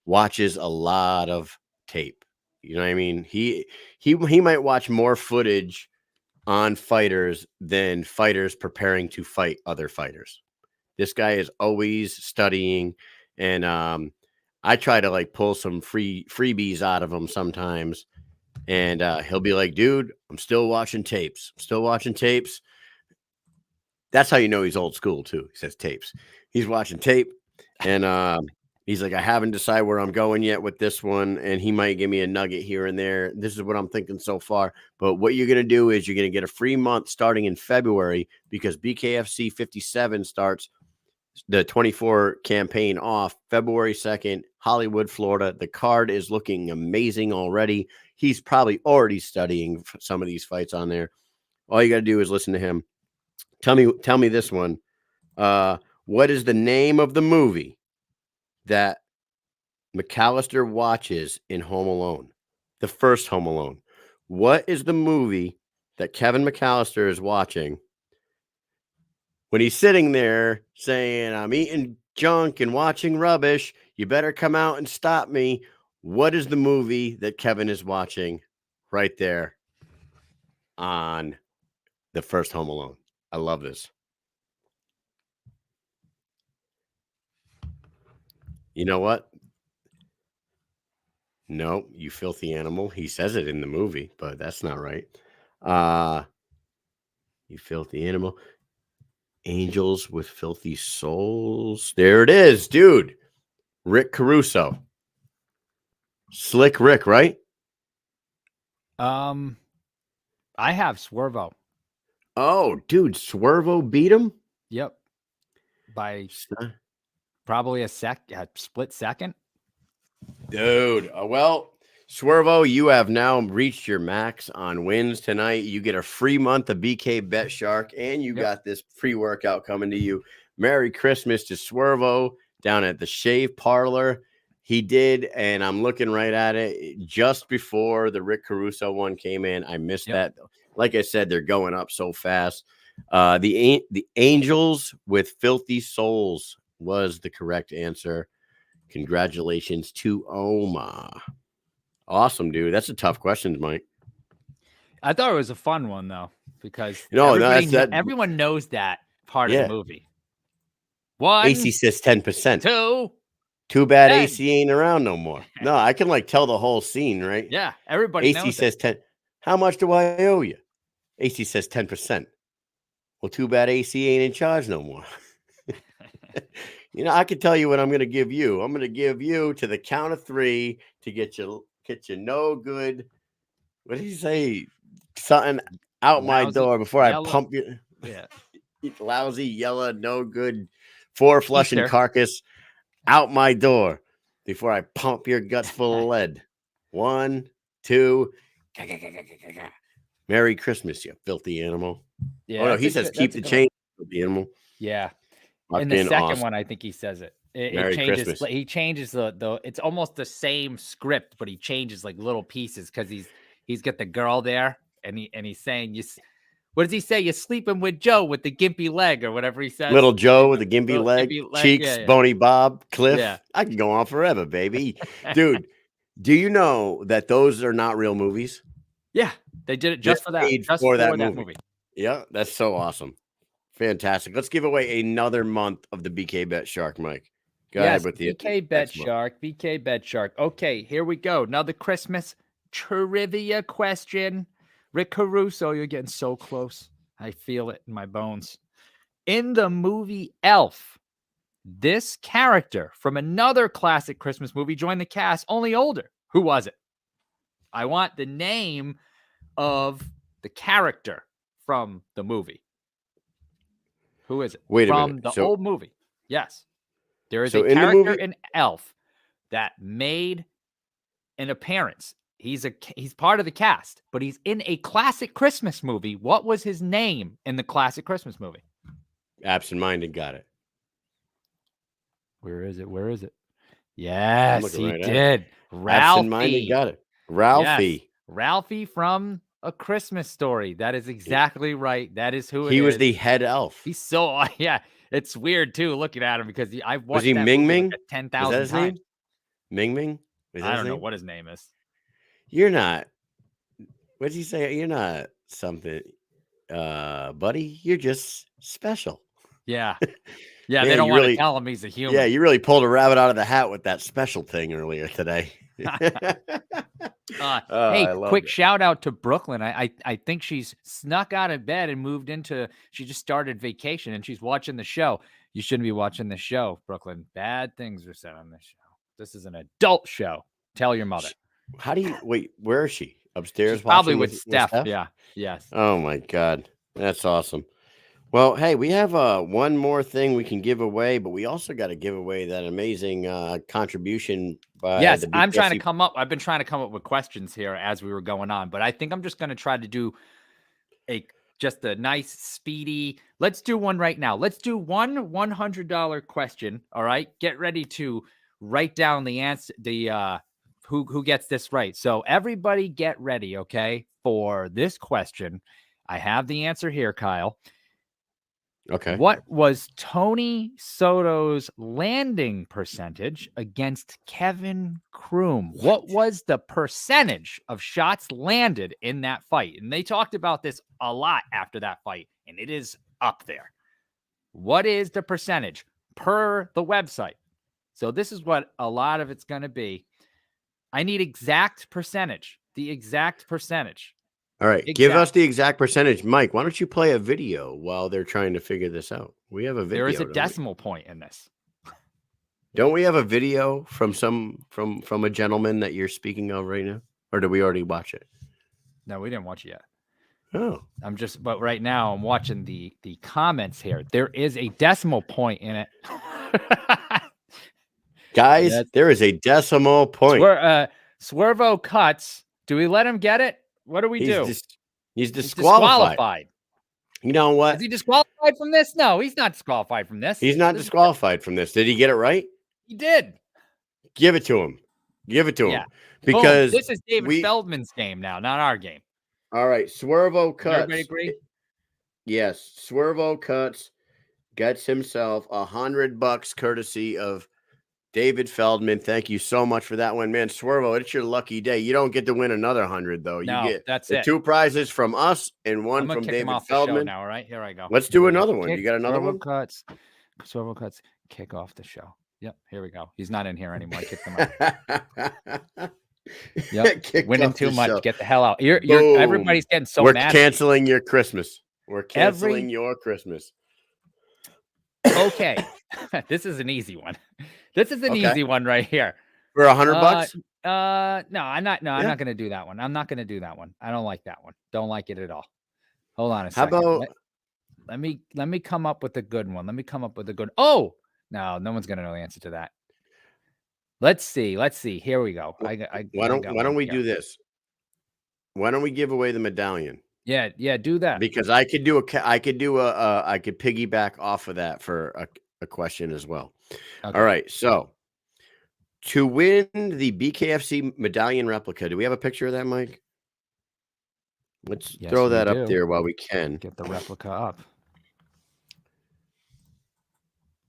watches a lot of tape. You know what I mean? He might watch more footage on fighters than fighters preparing to fight other fighters. This guy is always studying, and I try to like pull some freebies out of him sometimes, and he'll be like, "Dude, I'm still watching tapes. That's how you know he's old school too. He says tapes. He's watching tape, and he's like, I haven't decided where I'm going yet with this one, and he might give me a nugget here and there. This is what I'm thinking so far. But what you're going to do is you're going to get a free month starting in February, because BKFC 57 starts the 24 campaign off February 2nd, Hollywood, Florida. The card is looking amazing already. He's probably already studying some of these fights on there. All you got to do is listen to him. Tell me this one. What is the name of the movie that McAllister watches in Home Alone? The first Home Alone. What is the movie that Kevin McAllister is watching when he's sitting there saying, I'm eating junk and watching rubbish? You better come out and stop me. What is the movie that Kevin is watching right there on the first Home Alone? I love this. You know what? No, you filthy animal. He says it in the movie, but that's not right. You filthy animal. Angels with filthy souls. There it is, dude. Rick Caruso. Slick Rick, right? I have Swervo. Oh, dude, Swervo beat him? Yep. By probably a split second. Dude, well, Swervo, you have now reached your max on wins tonight. You get a free month of BK Bet Shark, and you got this free workout coming to you. Merry Christmas to Swervo down at the Shave Parlor. He did, and I'm looking right at it, just before the Rick Caruso one came in. I missed that. Like I said, they're going up so fast. The Angels with Filthy Souls was the correct answer. Congratulations to Oma. Awesome, dude. That's a tough question, Mike. I thought it was a fun one though, because No, everyone knows that part of Yeah. the movie. One, AC says 10%. two. Too bad 10. AC ain't around no more. No, I can like tell the whole scene, right? Yeah, everybody AC knows says 10. How much do I owe you? AC says 10%. Well, too bad AC ain't in charge no more. I can tell you what I'm going to give you. I'm going to give you to the count of 3 to get you no good. What did he say? Something out my Lousy, door before yellow. I pump you. Yeah. Lousy, yellow, no good, 4 flushing Ether. carcass out my door before I pump your guts full of lead. 1, 2. Merry Christmas, you filthy animal. Yeah. Oh no, he says keep the chain, filthy animal. Yeah. In the second awesome. one, I think he says it. Merry It changes. Christmas. He changes the. It's almost the same script, but he changes like little pieces because he's got the girl there, and he's saying what does he say? You're sleeping with Joe with the gimpy leg or whatever he says. Little Joe with the gimpy leg, cheeks, yeah. bony Bob, Cliff. Yeah. I can go on forever, baby. Dude, do you know that those are not real movies? Yeah, they did it just for that. Just for that movie. Yeah, that's so awesome. Fantastic. Let's give away another month of the BK Bet Shark, Mike. Go ahead with the BK Bet Shark. BK Bet Shark. Okay, here we go. Another Christmas trivia question. Rick Caruso, you're getting so close. I feel it in my bones. In the movie Elf, this character from another classic Christmas movie joined the cast, only older. Who was it? I want the name of the character from the movie. Who is it? Wait a from minute. The old movie. Yes. There is a in character in Elf that made an appearance. He's part of the cast, but he's in a classic Christmas movie. What was his name in the classic Christmas movie? Absent-minded, got it. Where is it? Yes, he did. Ralphie. Absent-minded, got it. Ralphie. Yes. Ralphie from A Christmas Story. That is exactly right. That is who it is. He was the head elf. He's so, yeah. It's weird, too, looking at him because I've watched was he that Ming movie Ming? Like 10,000 times. Name? Ming Ming? I don't know what his name is. You're not. What did he say? You're not something, buddy. You're just special. Yeah. Yeah, Man, they don't want to tell him he's a human. Yeah, you really pulled a rabbit out of the hat with that special thing earlier today. Hey, quick shout out to Brooklyn. I think she's snuck out of bed and moved into, she just started vacation and she's watching the show. You shouldn't be watching the show, Brooklyn. Bad things are said on this show. This is an adult show. Tell your mother. How do you, wait, where is she? Upstairs? She's probably with Steph. Yeah. Yes. Oh my God. That's awesome. Well, hey, we have one more thing we can give away, but we also got to give away that amazing contribution by yes, the BKFC. I'm trying to come up. I've been trying to come up with questions here as we were going on, but I think I'm just going to try to do just a nice, speedy. Let's do one right now. Let's do one $100 question. All right, get ready to write down the answer. Who gets this right? So everybody, get ready, okay, for this question. I have the answer here, Kyle. Okay. What was Tony Soto's landing percentage against Kevin Kroom? What was the percentage of shots landed in that fight? And they talked about this a lot after that fight, and it is up there. What is the percentage per the website? So this is what a lot of it's going to be. I need exact percentage, the exact percentage. All right. Give us the exact percentage. Mike, why don't you play a video while they're trying to figure this out? We have a video. There is a decimal point in this. Don't we have a video from a gentleman that you're speaking of right now? Or did we already watch it? No, we didn't watch it yet. Oh. But right now I'm watching the comments here. There is a decimal point in it. Guys, there is a decimal point. Swervo cuts. Do we let him get it? What do we do? He's disqualified. You know what? Is he disqualified from this? No, he's not disqualified from this. He's not disqualified from this. Did he get it right? He did. Give it to him. Give it to him. Because this is David Feldman's game now, not our game. All right. Swervo cuts. Everybody agree? Yes, Swervo Cuts gets himself $100 courtesy of David Feldman. Thank you so much for that one, man. Swervo, it's your lucky day. You don't get to win another 100 though. You No, get that's the it. 2 prizes from us and I'm one gonna from kick him David off the show Feldman. now. All right, here I go. Let's do another one. You got another one? Swervo Cuts, kick off the show. Yep, here we go. He's not in here anymore. I kicked him out. Yep, Kicked winning off too the much. show. Get the hell out. You're Boom. everybody's getting so We're mad. canceling your Christmas. We're canceling your Christmas. Okay, this is an easy one. This is an easy one right here. For $100? No, I'm not. No, I'm not going to do that one. I'm not going to do that one. I don't like that one. Don't like it at all. Hold on a second. How about? Let me come up with a good one. Let me come up with a good. Oh no one's going to know the answer to that. Let's see. Here we go. Why don't we do this? Why don't we give away the medallion? Yeah, do that. Because I could piggyback off of that for a question as well. Okay. All right, so to win the BKFC medallion replica, do we have a picture of that, Mike? Let's throw that up there while we can. Get the replica up.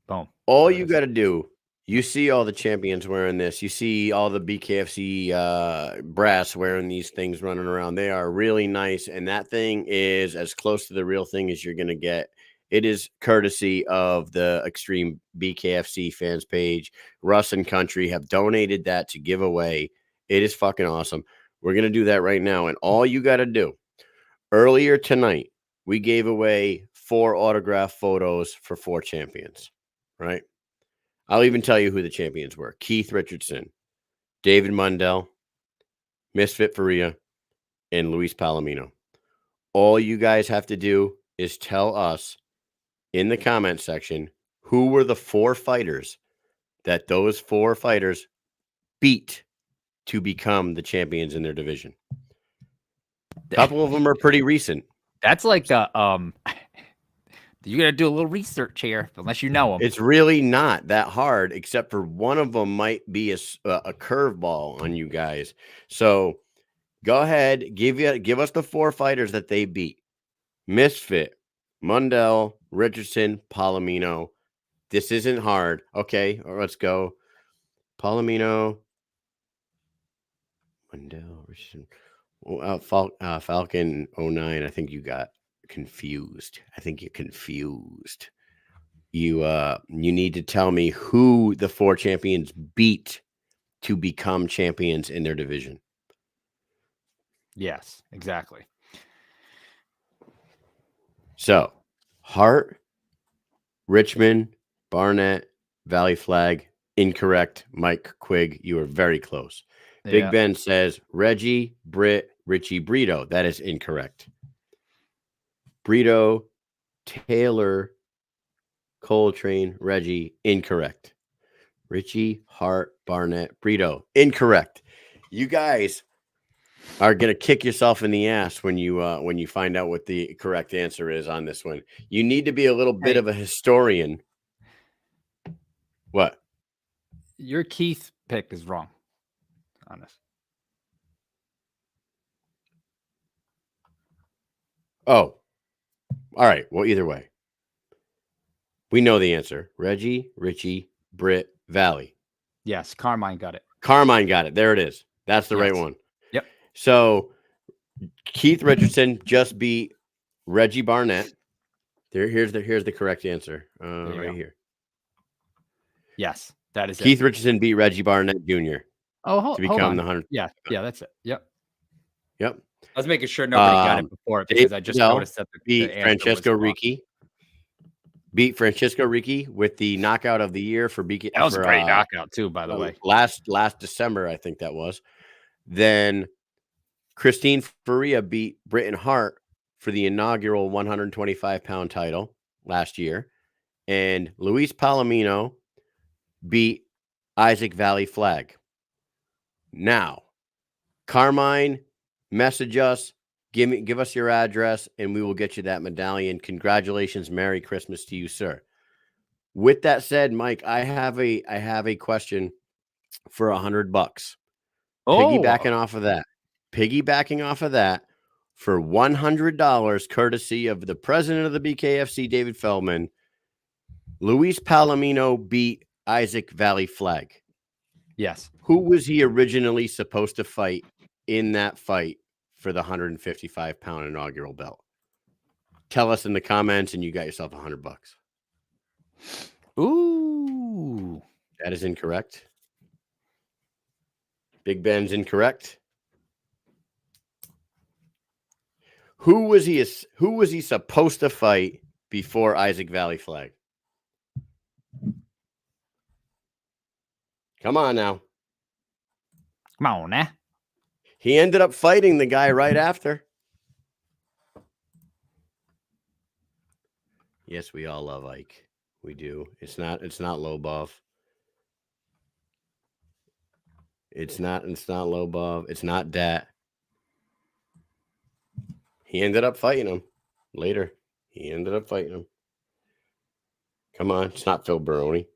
Boom. All you got to do, you see all the champions wearing this. You see all the BKFC brass wearing these things running around. They are really nice. And that thing is as close to the real thing as you're going to get. It is courtesy of the Extreme BKFC fans page. Russ and Country have donated that to give away. It is fucking awesome. We're going to do that right now. And all you got to do, earlier tonight, we gave away 4 autograph photos for 4 champions, right? I'll even tell you who the champions were. Keith Richardson, David Mundell, Misfit Faria, and Luis Palomino. All you guys have to do is tell us in the comment section who were the 4 fighters that those 4 fighters beat to become the champions in their division. A couple of them are pretty recent. That's like you got to do a little research here, unless you know them. It's really not that hard, except for one of them might be a curveball on you guys. So go ahead, give us the 4 fighters that they beat: Misfit, Mundell, Richardson, Palomino. This isn't hard. Okay, let's go. Palomino, Mundell, Richardson. Falcon 09. I think you got confused. I think you're confused. You need to tell me who the 4 champions beat to become champions in their division. Yes, exactly. So, Hart, Richmond, Barnett, Valley Flag, incorrect. Mike Quigg, you were very close. Yeah. Big Ben says Reggie, Britt, Richie, Brito. That is incorrect. Brito, Taylor, Coltrane, Reggie, incorrect. Richie, Hart, Barnett, Brito, incorrect. You guys are gonna kick yourself in the ass when you find out what the correct answer is on this one. You need to be a little bit of a historian. What? Your Keith pick is wrong. Honest. Oh, all right. Well, either way, we know the answer. Reggie, Richie, Britt, Valley. Yes, Carmine got it. Carmine got it. There it is. That's the right one. Yep. So Keith Richardson just beat Reggie Barnett. Here's the correct answer. Right here. Yes, that is Keith Richardson beat Reggie Barnett Jr. Oh, to become the 100. Yeah, that's it. Yep. I was making sure nobody got it before because I just noticed that beat Francesco Ricci. Beat Francesco Ricci with the knockout of the year for BK. That was a great knockout too, by the way. Last December, I think that was. Then Christine Faria beat Britton Hart for the inaugural 125-pound title last year, and Luis Palomino beat Isaac Valley Flag. Now, Carmine, message us, give us your address, and we will get you that medallion. Congratulations, Merry Christmas to you, sir. With that said, Mike, I have a question for $100. Piggybacking off of that, for $100, courtesy of the president of the BKFC, David Feldman. Luis Palomino beat Isaac Valley Flag. Yes. Who was he originally supposed to fight in that fight for the 155-pound inaugural belt? Tell us in the comments, and you got yourself $100. Ooh. That is incorrect. Big Ben's incorrect. Who was he supposed to fight before Isaac Valley Flag? Come on now. Come on, now. He ended up fighting the guy right after. Yes, we all love Ike. We do. It's not Lobov. It's not Lobov. It's not Dat. He ended up fighting him later. He ended up fighting him. Come on. It's not Phil Baroni.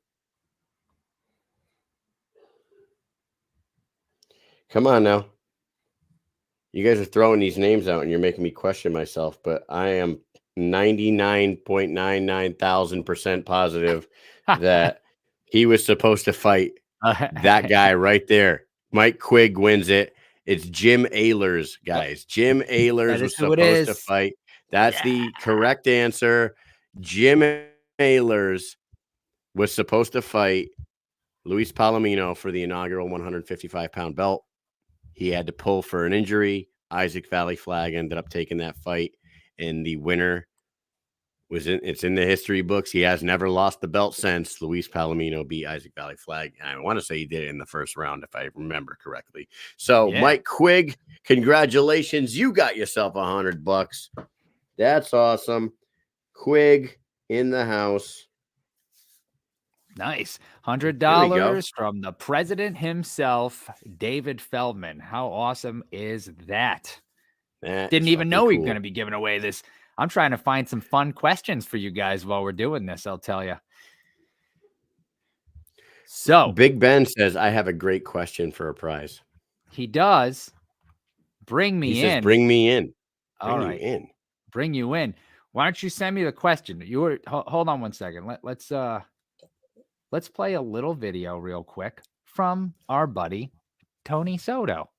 Come on now. You guys are throwing these names out and you're making me question myself, but I am 99.99,000% positive that he was supposed to fight that guy right there. Mike Quigg wins it. It's Jim Ehlers, guys. Jim Ehlers was supposed to fight. That's the correct answer. Jim Ehlers was supposed to fight Luis Palomino for the inaugural 155-pound belt. He had to pull for an injury. Isaac Valley Flag ended up taking that fight, and the winner it's in the history books. He has never lost the belt since. Luis Palomino beat Isaac Valley Flag. And I want to say he did it in the first round, if I remember correctly. So, Mike Quigg, congratulations. You got yourself $100. That's awesome. Quigg in the house. Nice. $100 from the president himself, David Feldman. How awesome is that? Didn't even know we were going to be giving away this. I'm trying to find some fun questions for you guys while we're doing this, I'll tell you. So Big Ben says, I have a great question for a prize. He does. Bring me in. Bring me in. All right. Bring you in. Why don't you send me the question? Hold on one second. Let's play a little video real quick from our buddy Tony Soto.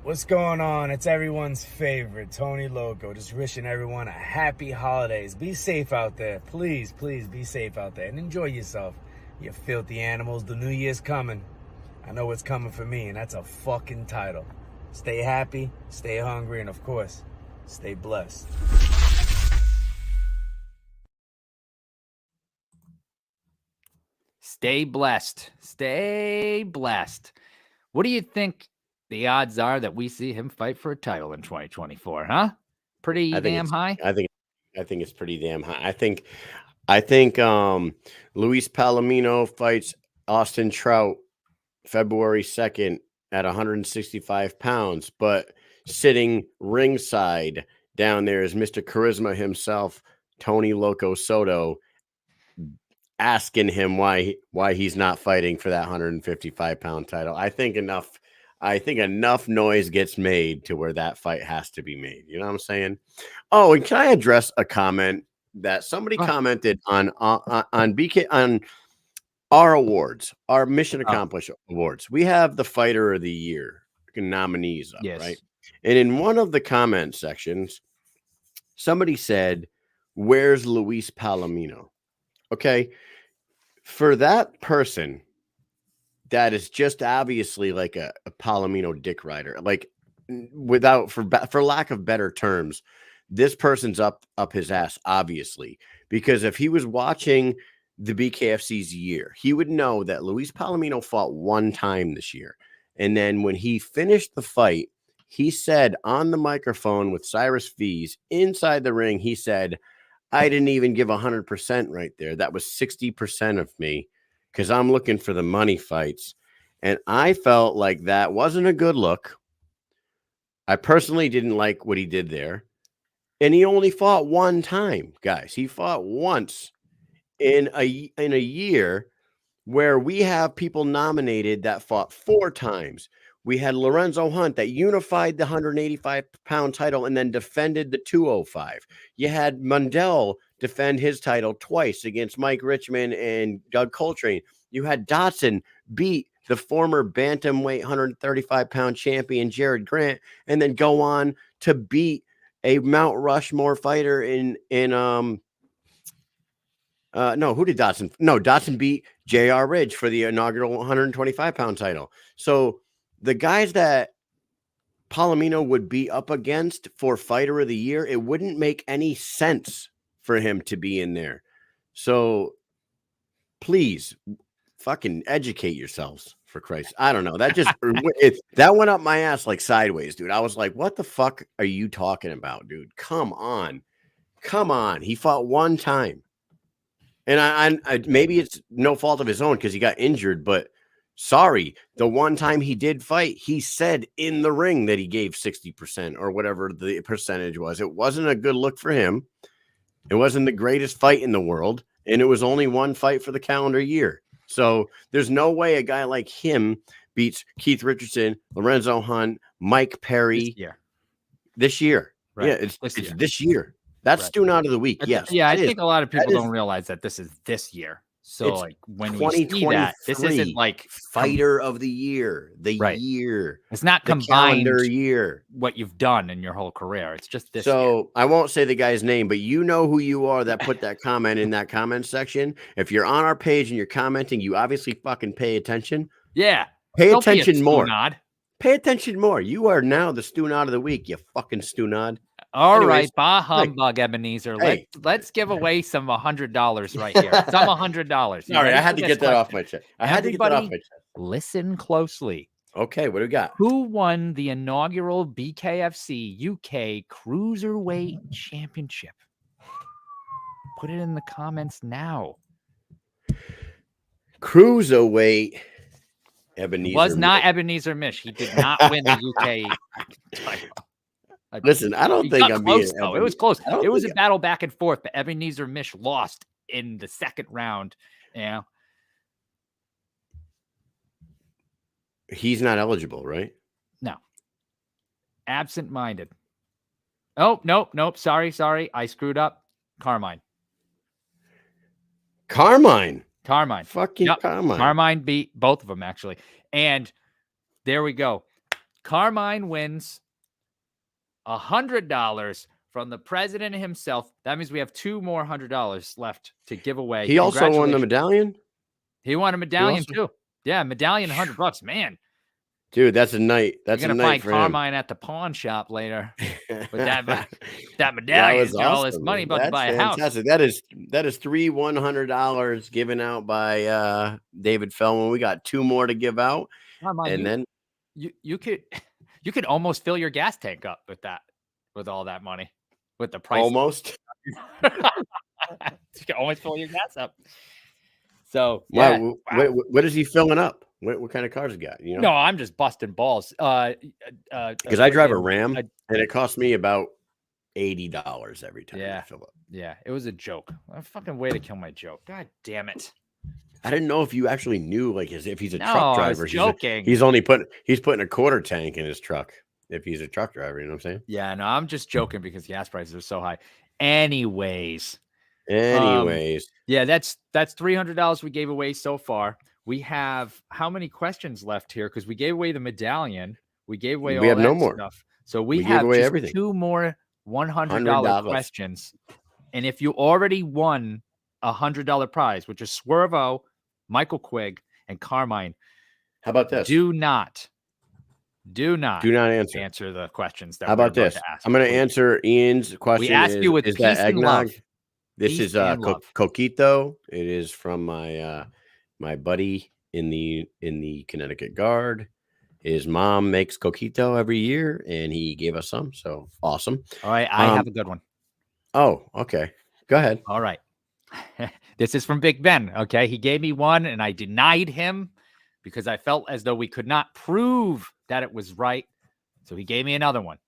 What's going on? It's everyone's favorite, Tony Loco. Just wishing everyone a happy holidays. Be safe out there. Please, please be safe out there and enjoy yourself. You filthy animals. The new year's coming. I know what's coming for me, and that's a fucking title. Stay happy, stay hungry, and of course, stay blessed. Stay blessed. Stay blessed. What do you think the odds are that we see him fight for a title in 2024, huh? Pretty damn high? I think it's pretty damn high. I think Luis Palomino fights Austin Trout February 2nd at 165 pounds, but sitting ringside down there is Mr. Charisma himself, Tony Loco Soto, asking him why he's not fighting for that 155-pound title. I think enough noise gets made to where that fight has to be made. You know what I'm saying? Oh, and can I address a comment that somebody commented on our awards, our Mission Accomplished awards? We have the Fighter of the Year nominees up, right? And in one of the comment sections, somebody said, "Where's Luis Palomino?" Okay, for that person, that is just obviously like a Palomino dick rider. Like, for lack of better terms, this person's up his ass, obviously, because if he was watching the BKFC's year, he would know that Luis Palomino fought one time this year. And then when he finished the fight, he said on the microphone with Cyrus Fees inside the ring, he said, "I didn't even give 100% right there. That was 60% of me, because I'm looking for the money fights." And I felt like that wasn't a good look. I personally didn't like what he did there. And he only fought one time, guys. He fought once in a year where we have people nominated that fought 4 times. we had Lorenzo Hunt that unified the 185-pound title and then defended the 205. You had Mundell defend his title twice against Mike Richmond and Doug Coltrane. You had Dotson beat the former bantamweight 135-pound champion Jared Grant and then go on to beat a Mount Rushmore fighter no, who did Dotson? No, Dotson beat J.R. Ridge for the inaugural 125-pound title. So the guys that Palomino would be up against for fighter of the year, it wouldn't make any sense for him to be in there. So please fucking educate yourselves, for Christ. I don't know. That just that went up my ass like sideways, dude. I was like, what the fuck are you talking about, dude? Come on. He fought one time. And I maybe it's no fault of his own because he got injured, but sorry, the one time he did fight, he said in the ring that he gave 60% or whatever the percentage was. It wasn't a good look for him. It wasn't the greatest fight in the world, and it was only one fight for the calendar year. So there's no way a guy like him beats Keith Richardson, Lorenzo Hunt, Mike Perry this year. Right. Yeah, it's this year. That's Student Out of the Week. Yes. Yeah, I think a lot of people don't realize that this is this year. So like when we see that, this isn't like fighter of the year, year. It's not combined year. What you've done in your whole career. It's just this. So year. I won't say the guy's name, but you know who you are that put that comment in that comment section. If you're on our page and you're commenting, you obviously fucking pay attention. Yeah. Pay attention more. Pay attention more. You are now the Student Out of the Week, you fucking Student. All right, bah humbug, Ebenezer. Let's give away some $100 right here. Some $100. Sorry, I had to get that off my chest. Listen closely. Okay, what do we got? Who won the inaugural BKFC UK Cruiserweight Championship? Put it in the comments now. Cruiserweight. Ebenezer was not Mish. Ebenezer Mish. He did not win the UK title. Listen, I don't think I'm close, though. It was close. It was a battle back and forth, but Ebenezer Mish lost in the second round. Yeah. He's not eligible, right? No. Absent-minded. Oh, nope. Sorry. I screwed up. Carmine. Fucking yep. Carmine. Carmine beat both of them, actually. And there we go. Carmine wins $100 from the president himself. That means we have $2 more $100 left to give away. He also won the medallion. He won a medallion too. Yeah, medallion, $100, man. Dude, that's a night. That's You're gonna find Carmine at the pawn shop later with that medallion. Awesome, all this money about to buy a house. That is $3 $100 given out by David Feldman. We got 2 more to give out, then you could almost fill your gas tank up with all that money, with the price. Almost. You can almoys fill your gas up. So wow. What is he filling up? What kind of cars he got? You know? No, I'm just busting balls. Because I drive a Ram, and it costs me about $80 every time I fill up. Yeah, it was a joke. A fucking way to kill my joke. God damn it. I didn't know if you actually knew, like, if he's a truck driver. I was joking. He's putting a quarter tank in his truck if he's a truck driver. You know what I'm saying? Yeah, no, I'm just joking because gas prices are so high. Anyways, yeah, that's $300 we gave away so far. We have how many questions left here? Because we gave away the medallion. We gave away all that more stuff. So we have away just everything. 2 more $100 questions. And if you already won a $100 prize, which is Swervo, Michael Quigg, and Carmine, how about this? Do not answer the questions. How about this? I'm going to answer Ian's question. We ask you with peace and love. This is Coquito. It is from my buddy in the Connecticut Guard. His mom makes Coquito every year, and he gave us some. So awesome. All right, I have a good one. Oh, okay. Go ahead. All right. This is from Big Ben. Okay, he gave me one, and I denied him because I felt as though we could not prove that it was right. So he gave me another one,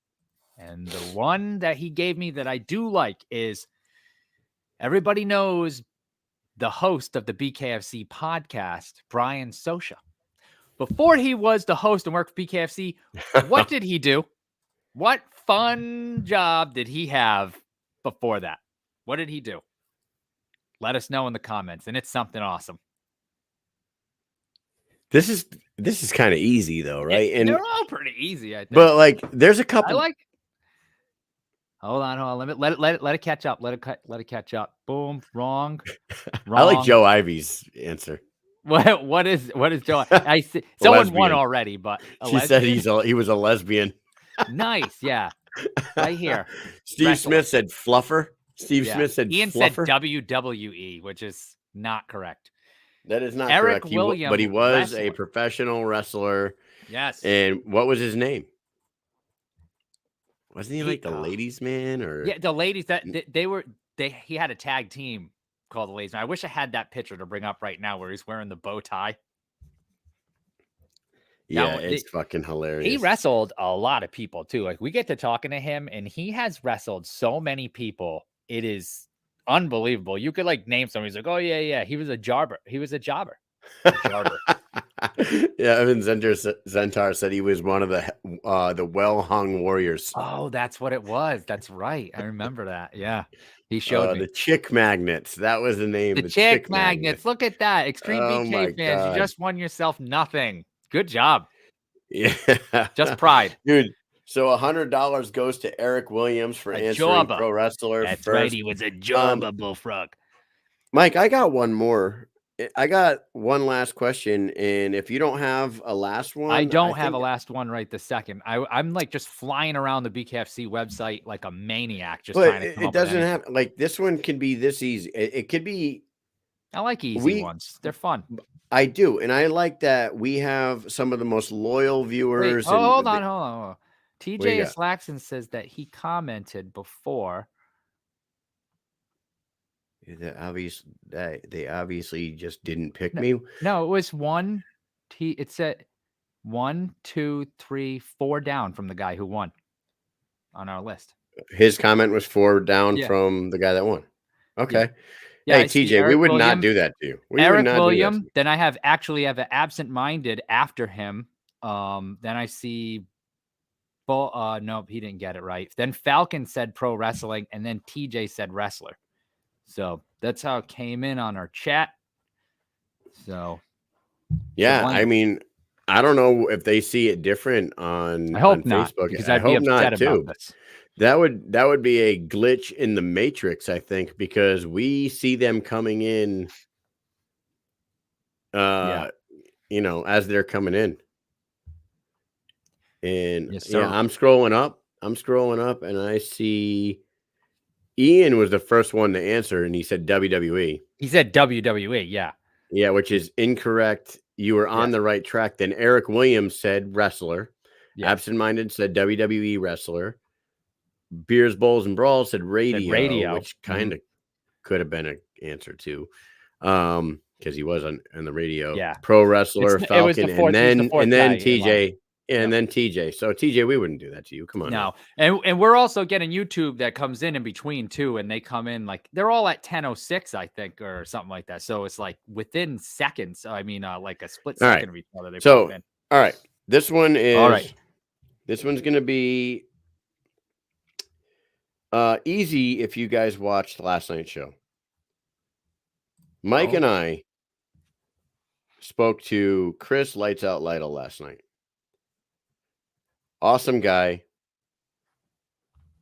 and the one that he gave me that I do like is everybody knows the host of the BKFC podcast, Brian Sosha. Before he was the host and worked for BKFC, what did he do? What fun job did he have before that? What did he do? Let us know in the comments, and it's something awesome. This is kind of easy though, right? And they're all pretty easy, I think. but like, there's a I couple. like. Hold on. Let it catch up. Let it catch up. Boom. Wrong. I like Joe Ivy's answer. What is Joe? I see someone won already, but she said he was a lesbian. Nice, yeah. Right here. Steve Smith said fluffer. Steve Smith said Ian fluffer. said WWE, which is not correct. That is not Eric correct. Williams, but he was wrestler. a professional wrestler. Yes. And what was his name? Wasn't he like the ladies' man or? Yeah, the ladies he had a tag team called the Ladies Man. I wish I had that picture to bring up right now where he's wearing the bow tie. Yeah, it's fucking hilarious. He wrestled a lot of people too. Like we get to talking to him and he has wrestled so many people. It is unbelievable. You could like name somebody. He's like, oh yeah. He was a jobber. Yeah, Evan Zentar said he was one of the well-hung warriors. Oh, that's what it was. That's right. I remember that. Yeah. He showed me. The Chick Magnets. That was the name. The Chick Magnets. Look at that. Extreme BK fans. God. You just won yourself nothing. Good job. Yeah. Just pride. Dude. So $100 goes to Eric Williams for answering pro wrestler. That's first. Right. He was a jobber, bullfrog. Mike, I got one more. I got one last question, and if you don't have a last one, I don't have a last one right this second. I'm like just flying around the BKFC website like a maniac, just trying to come it doesn't have like this one can be this easy. It could be. I like easy ones. They're fun. I do, and I like that we have some of the most loyal viewers. Wait, hold on. TJ Slaxon says that he commented before. They obviously just didn't pick me. No, it was one. It said 1, 2, 3, 4 down from the guy who won on our list. His comment was 4 down from the guy that won. Okay. Yeah, hey, TJ, we would not do that to you. Eric Williams. Then I have an absent-minded after him. Then I see. Nope, he didn't get it right. Then Falcon said pro wrestling, and then TJ said wrestler. So that's how it came in on our chat. So, yeah, I mean, I don't know if they see it different on Facebook. Because I hope not too. That would be a glitch in the matrix, I think, because we see them coming in, as they're coming in. And I'm scrolling up, and I see Ian was the first one to answer, and he said WWE. He said WWE, yeah. Yeah, which is incorrect. You were on the right track. Then Eric Williams said wrestler. Yeah. Absent-minded said WWE wrestler. Beers, Bowls, and Brawls said radio. Which kind of could have been an answer too. Because he was on the radio. Yeah. Pro wrestler, Falcon, and then TJ. And then TJ. So TJ, we wouldn't do that to you. Come on. No. And we're also getting YouTube that comes in between too. And they come in like they're all at 10:06, I think, or something like that. So it's like within seconds. I mean, like a split second of each other. All right. This one is This one's gonna be easy if you guys watched last night's show. Mike and I spoke to Chris Lights Out Lytle last night. Awesome guy.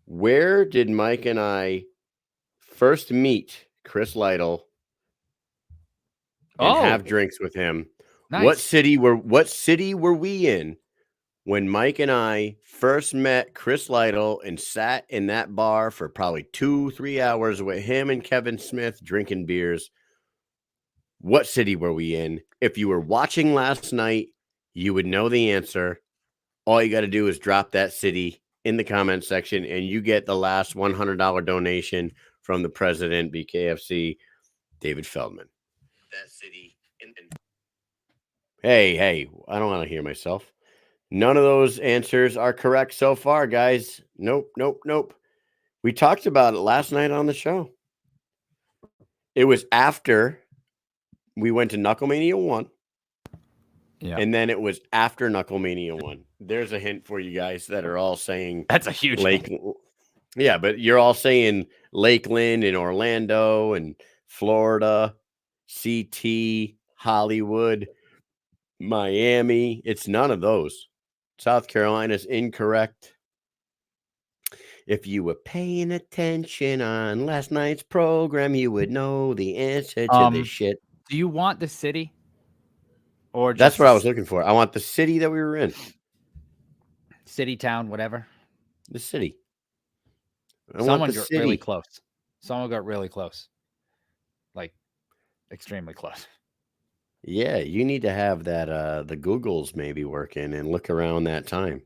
Where did Mike and I first meet Chris Lytle and have drinks with him? Nice. What city were we in when Mike and I first met Chris Lytle and sat in that bar for probably 2-3 hours with him and Kevin Smith drinking beers? What city were we in? If you were watching last night, you would know the answer. All you got to do is drop that city in the comment section, and you get the last $100 donation from the president, BKFC, David Feldman. That city. Hey, I don't want to hear myself. None of those answers are correct so far, guys. Nope. We talked about it last night on the show. It was after we went to Knuckle Mania 1. Yeah. And then it was after Knucklemania 1. There's a hint for you guys that are all saying That's a huge Lake. hint. Yeah, but you're all saying Lakeland and Orlando and Florida, CT, Hollywood, Miami. It's none of those. South Carolina's incorrect. If you were paying attention on last night's program, you would know the answer to this shit. Do you want the city? Or just That's what I was looking for. I want the city that we were in. city, town, whatever? The city. Someone got really close. Someone got really close. Like extremely close. Yeah, you need to have that the Googles maybe working and look around that time.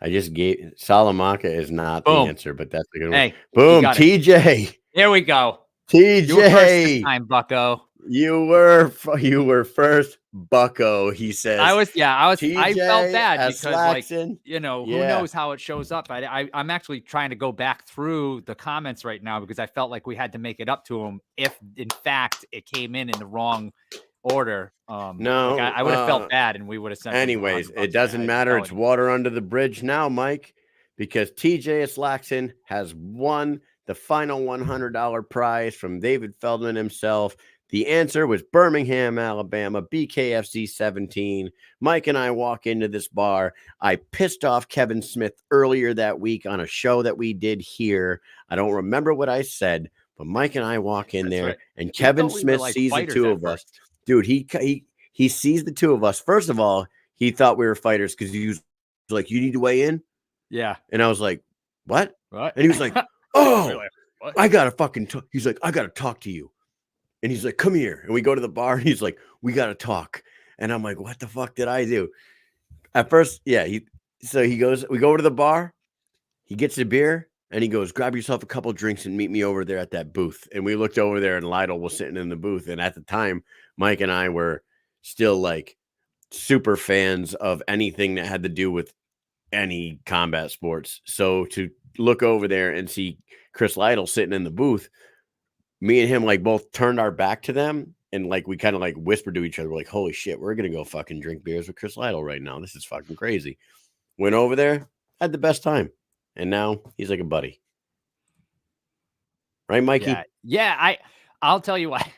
I just gave Salamanca is not the answer, but that's a good one. Hey, boom, TJ. Here we go. TJ. You were first this time, Bucko. You were first, Bucko. He says. I TJ felt bad because, Slaxon. who knows how it shows up. I'm actually trying to go back through the comments right now because I felt like we had to make it up to him if, in fact, it came in the wrong order. No, I would have felt bad, and we would have sent. Anyways, it doesn't matter. It's water under the bridge now, Mike, because TJ Slaxon has won the final $100 prize from David Feldman himself. The answer was Birmingham, Alabama, BKFC 17. Mike and I walk into this bar. I pissed off Kevin Smith earlier that week on a show that we did here. I don't remember what I said, but Mike and I walk in there, and Kevin Smith sees the two of us. Dude, he sees the two of us. First of all, he thought we were fighters because he was like, "You need to weigh in?" Yeah. And I was like, "What?" What? And he was like, "Oh, Really? What? I gotta fucking talk." He's like, "I gotta talk to you." And he's like, "Come here." And we go to the bar. And he's like, "We gotta talk." And I'm like, "What the fuck did I do?" At first, yeah. We go over to the bar. He gets a beer. And he goes, "Grab yourself a couple drinks and meet me over there at that booth." And we looked over there and Lytle was sitting in the booth. And at the time, Mike and I were still like super fans of anything that had to do with any combat sports. So to look over there and see Chris Lytle sitting in the booth, me and him like both turned our back to them. And like we kind of like whispered to each other, we're like, "Holy shit, we're going to go fucking drink beers with Chris Lytle right now. This is fucking crazy." Went over there, had the best time. And now he's like a buddy. Right, Mikey? Yeah, I'll tell you why.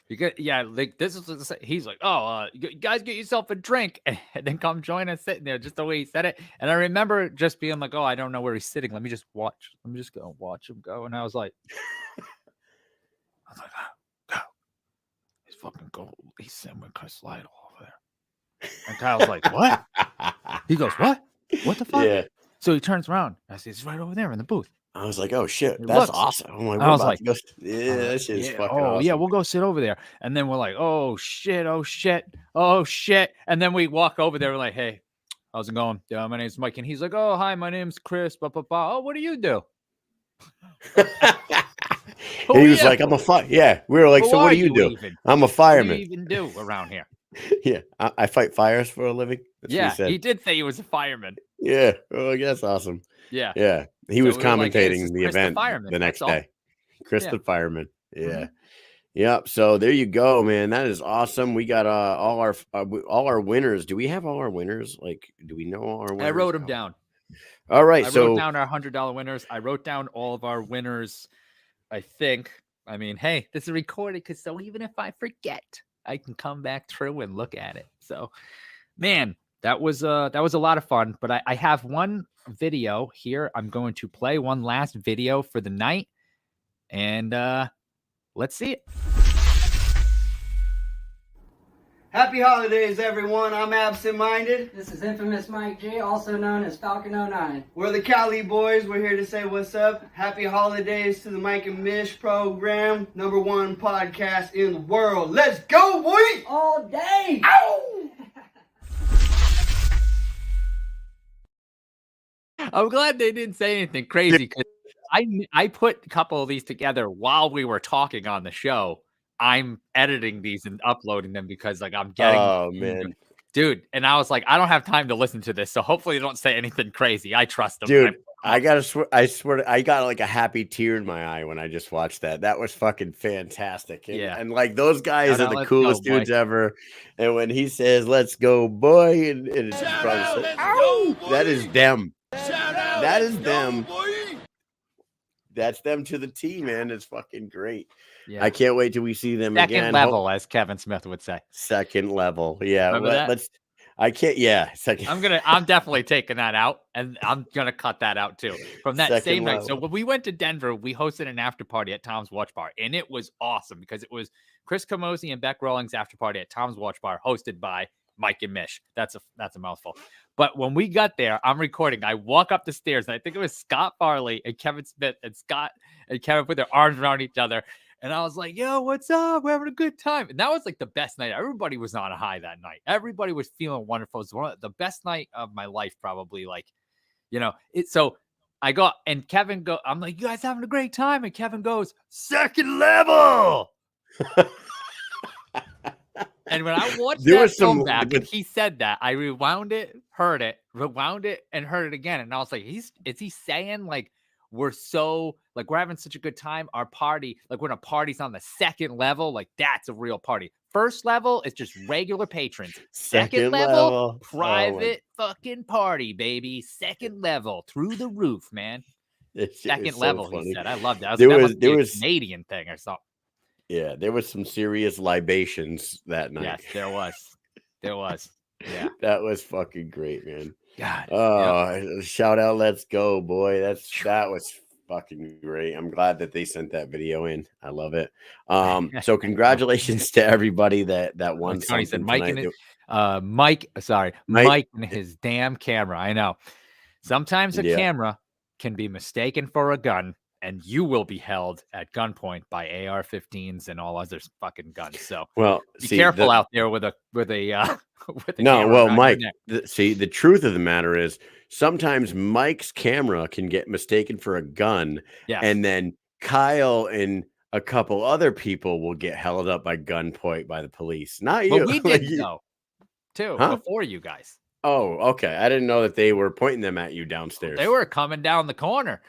Because like this is he's like, "Oh, you guys get yourself a drink and then come join us sitting there," just the way he said it. And I remember just being like, "Oh, I don't know where he's sitting. Let me just go watch him go." And I was like, "Oh, go. He's fucking go. He's sitting with Chris Lytle over there." And Kyle's like, "What?" He goes, "What? What the fuck?" Yeah. So he turns around. I see he's right over there in the booth. I was like, "Oh shit, that's awesome!" I'm like, I was like, "Yeah, that shit is fucking awesome." Yeah, we'll go sit over there. And then we're like, "Oh shit, oh shit, oh shit!" And then we walk over there. We're like, "Hey, how's it going? Yeah, my name's Mike." And he's like, "Oh, hi, my name's Chris." Blah blah blah. "Oh, what do you do?" And he was like, "I'm a fire." Yeah, we were like, "So what do you do?" "I'm a fireman." What do you even do around here? Yeah, I fight fires for a living. That's yeah, what he did say he was a fireman. Yeah, oh, that's awesome. Yeah, yeah. He was we were like, "Hey, this commentating is the Chris the event fireman, the next that's all." day. Chris Yeah. the fireman. Yeah. Mhm. Yep. So there you go, man. That is awesome. We got all our winners. Do we have all our winners? Like, do we know all our winners? I wrote them down. All right. I So wrote down our $100 winners. I wrote down all of our winners. I think. I mean, hey, this is recorded so even if I forget, I can come back through and look at it. So, man, that was a lot of fun. But I have one video here. I'm going to play one last video for the night, and let's see it. Happy holidays, everyone. I'm Absent-Minded. This is Infamous Mike G, also known as Falcon09. We're the Cali Boys. We're here to say what's up. Happy holidays to the Mike and Mish program. #1 podcast in the world. Let's go, boy! All day! Ow! I'm glad they didn't say anything crazy because I put a couple of these together while we were talking on the show. I'm editing these and uploading them because like I'm getting man, dude. And I was like, I don't have time to listen to this, so hopefully they don't say anything crazy. I trust them. dude. I gotta swear, I swear, I got like a happy tear in my eye when I just watched that. That was fucking fantastic. Yeah. And like those guys Shout are out, the let's coolest go, boy. dudes ever. And when he says, "Let's go, boy," and his brother says, "Ow!" That is them. That is them. That's them to the T, man. It's fucking great. Yeah. I can't wait till we see them Second again. level, as Kevin Smith would say. Second level. Yeah. Remember that? Let's. I can't. Yeah. Second. I'm definitely taking that out, and I'm gonna cut that out too from that Second same night. So level. when we went to Denver, we hosted an after party at Tom's Watch Bar, and it was awesome because it was Chris Camozzi and Beck Rawlings after party at Tom's Watch Bar, hosted by Mike and Mish. That's a mouthful. But when we got there, I'm recording. I walk up the stairs, and I think it was Scott Farley and Kevin Smith, and Scott and Kevin put their arms around each other. And I was like, yo, what's up? We're having a good time. And that was like the best night. Everybody was on a high that night. Everybody was feeling wonderful. It was one of the best night of my life, probably. Like, so I go, and Kevin I'm like, you guys having a great time? And Kevin goes, second level. And when I watched that film back and he said that, I rewound it, heard it, and heard it again. And I was like, is he saying like, we're having such a good time. Our party, like when a party's on the second level, like that's a real party. First level is just regular patrons. Second level, private fucking party, baby. Second level, through the roof, man. Second level, he said. I loved that. There was a Canadian thing or something. Yeah, there was some serious libations that night. Yes, there was. Yeah, that was fucking great, man. God. Oh, shout out, let's go, boy. That was fucking great. I'm glad that they sent that video in. I love it. So congratulations to everybody that won. Tony said Mike and Mike and his damn camera. I know. Sometimes a camera can be mistaken for a gun, and you will be held at gunpoint by AR-15s and all other fucking guns. So, be careful out there with a no. Well, Mike, the truth of the matter is sometimes Mike's camera can get mistaken for a gun, and then Kyle and a couple other people will get held up by gunpoint by the police. Not you. But we did though, too, before you guys. Oh, okay. I didn't know that they were pointing them at you downstairs. They were coming down the corner.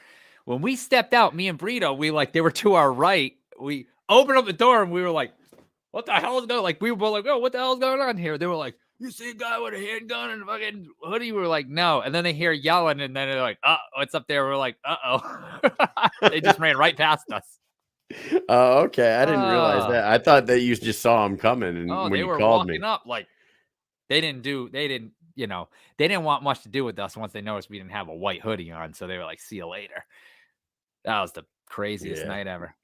When we stepped out, me and Brito, they were to our right. We opened up the door and we were like, what the hell is going on? Like, we were like, oh, what the hell is going on here? They were like, you see a guy with a handgun and a fucking hoodie? We were like, no. And then they hear yelling and then they're like, what's up there? We're like, uh-oh. They just ran right past us. Oh, okay. I didn't realize that. I thought that you just saw them coming. And when they you were called walking me up like they didn't want much to do with us once they noticed we didn't have a white hoodie on. So they were like, see you later. That was the craziest night ever.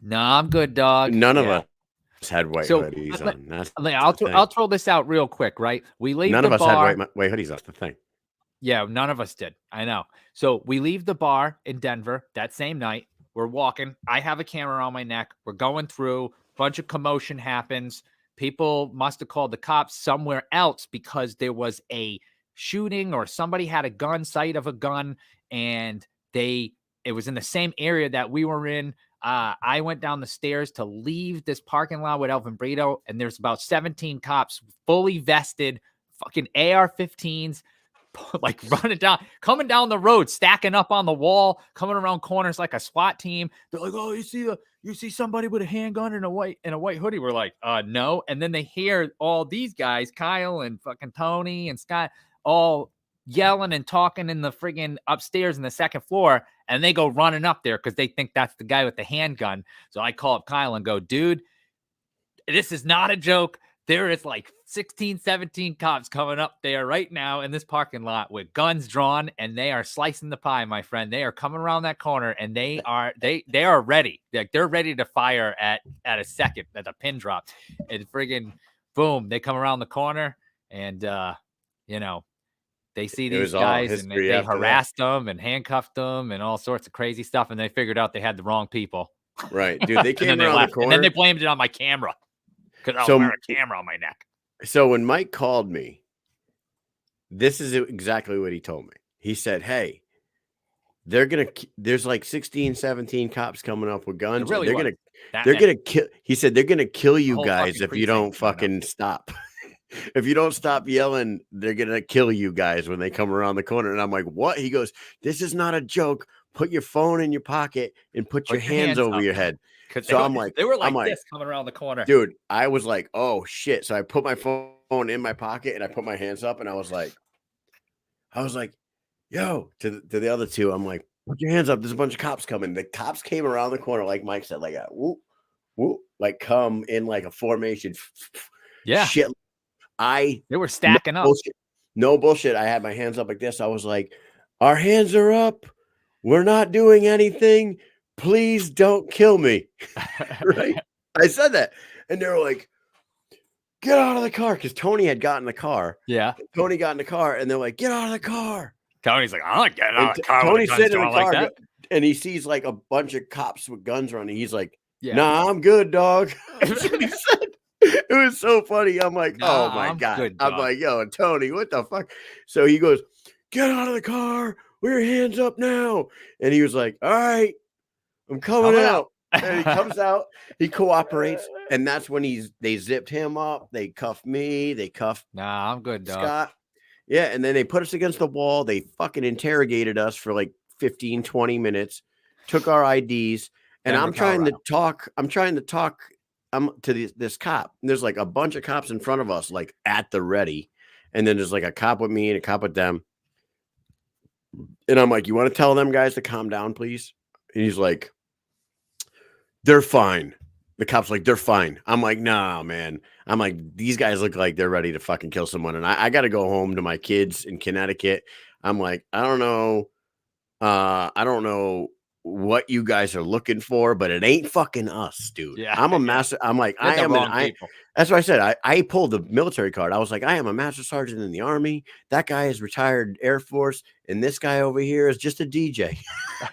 No, I'm good, dog. None of us had white hoodies on. I'll throw this out real quick, right? We leave none the of us bar. had white hoodies. That's the thing. Yeah, none of us did. I know. So we leave the bar in Denver that same night. We're walking. I have a camera on my neck. We're going through. Bunch of commotion happens. People must have called the cops somewhere else because there was a shooting or somebody had a gun, sight of a gun, and it was in the same area that we were in. I went down the stairs to leave this parking lot with Elvin Brito, and there's about 17 cops, fully vested, fucking AR-15s, like running down, coming down the road, stacking up on the wall, coming around corners like a SWAT team. They're like, oh, you see somebody with a handgun and a white hoodie? We're like, no. And then they hear all these guys, Kyle and fucking Tony and Scott, all yelling and talking in the friggin' upstairs in the second floor, and they go running up there because they think that's the guy with the handgun. So I call up Kyle and go, dude, this is not a joke. There is like 16, 17 cops coming up there right now in this parking lot with guns drawn, and they are slicing the pie, my friend. They are coming around that corner, and they are ready. Like, they're ready to fire at a second, at a pin drop. And friggin' boom, they come around the corner, and they see these guys, and they harassed them and handcuffed them and all sorts of crazy stuff, and they figured out they had the wrong people. Right, dude. They came around the corner, and then they blamed it on my camera. Because I was wearing a camera on my neck. So when Mike called me, this is exactly what he told me. He said, hey, there's like 16, 17 cops coming up with guns. Really they're going to kill. He said, they're going to kill you guys if you don't fucking stop. if you don't stop yelling, they're gonna kill you guys when they come around the corner. And I'm like, what? He goes, this is not a joke. Put your phone in your pocket and put your hands over up. your head. 'Cause So I'm like, they were like this coming around the corner. dude, I was like, oh shit. So I put my phone in my pocket and I put my hands up and I was like, yo, to the other two, I'm like, put your hands up. There's a bunch of cops coming. The cops came around the corner, like Mike said, like a whoop, whoop, like come in like a formation. Yeah. Shit. They were stacking up. Bullshit. No bullshit. I had my hands up like this. I was like, our hands are up. We're not doing anything. Please don't kill me. Right? I said that. And they were like, get out of the car. Because Tony had gotten in the car. Yeah. Tony got in the car and they're like, get out of the car. Tony's like, I'm not getting out of the car. Tony's sitting in the car like that. and he sees like a bunch of cops with guns running. He's like, Yeah. nah, I'm good, dog. That's what he said. It was so funny. I'm like, oh my I'm God. good, I'm dog. like, yo, Tony, what the fuck? So he goes, get out of the car. With your hands up now. And he was like, all right, I'm coming out. And he comes out, he cooperates, and that's when they zipped him up, they cuffed me, they cuffed Nah, I'm good, dog. Scott. Yeah, and then they put us against the wall. They fucking interrogated us for like 15, 20 minutes, took our IDs, and Denver, I'm trying Colorado. to talk to this cop. And there's like a bunch of cops in front of us, like at the ready. And then there's like a cop with me and a cop with them. And I'm like, you want to tell them guys to calm down, please? And he's like, they're fine. The cop's like, they're fine. I'm like, nah, man. I'm like, these guys look like they're ready to fucking kill someone. And I got to go home to my kids in Connecticut. I'm like, I don't know what you guys are looking for, but it ain't fucking us, dude. Yeah. I'm a master. I'm like, They're the wrong people. That's what I said. I pulled the military card. I was like, I am a master sergeant in the Army. That guy is retired Air Force. And this guy over here is just a DJ.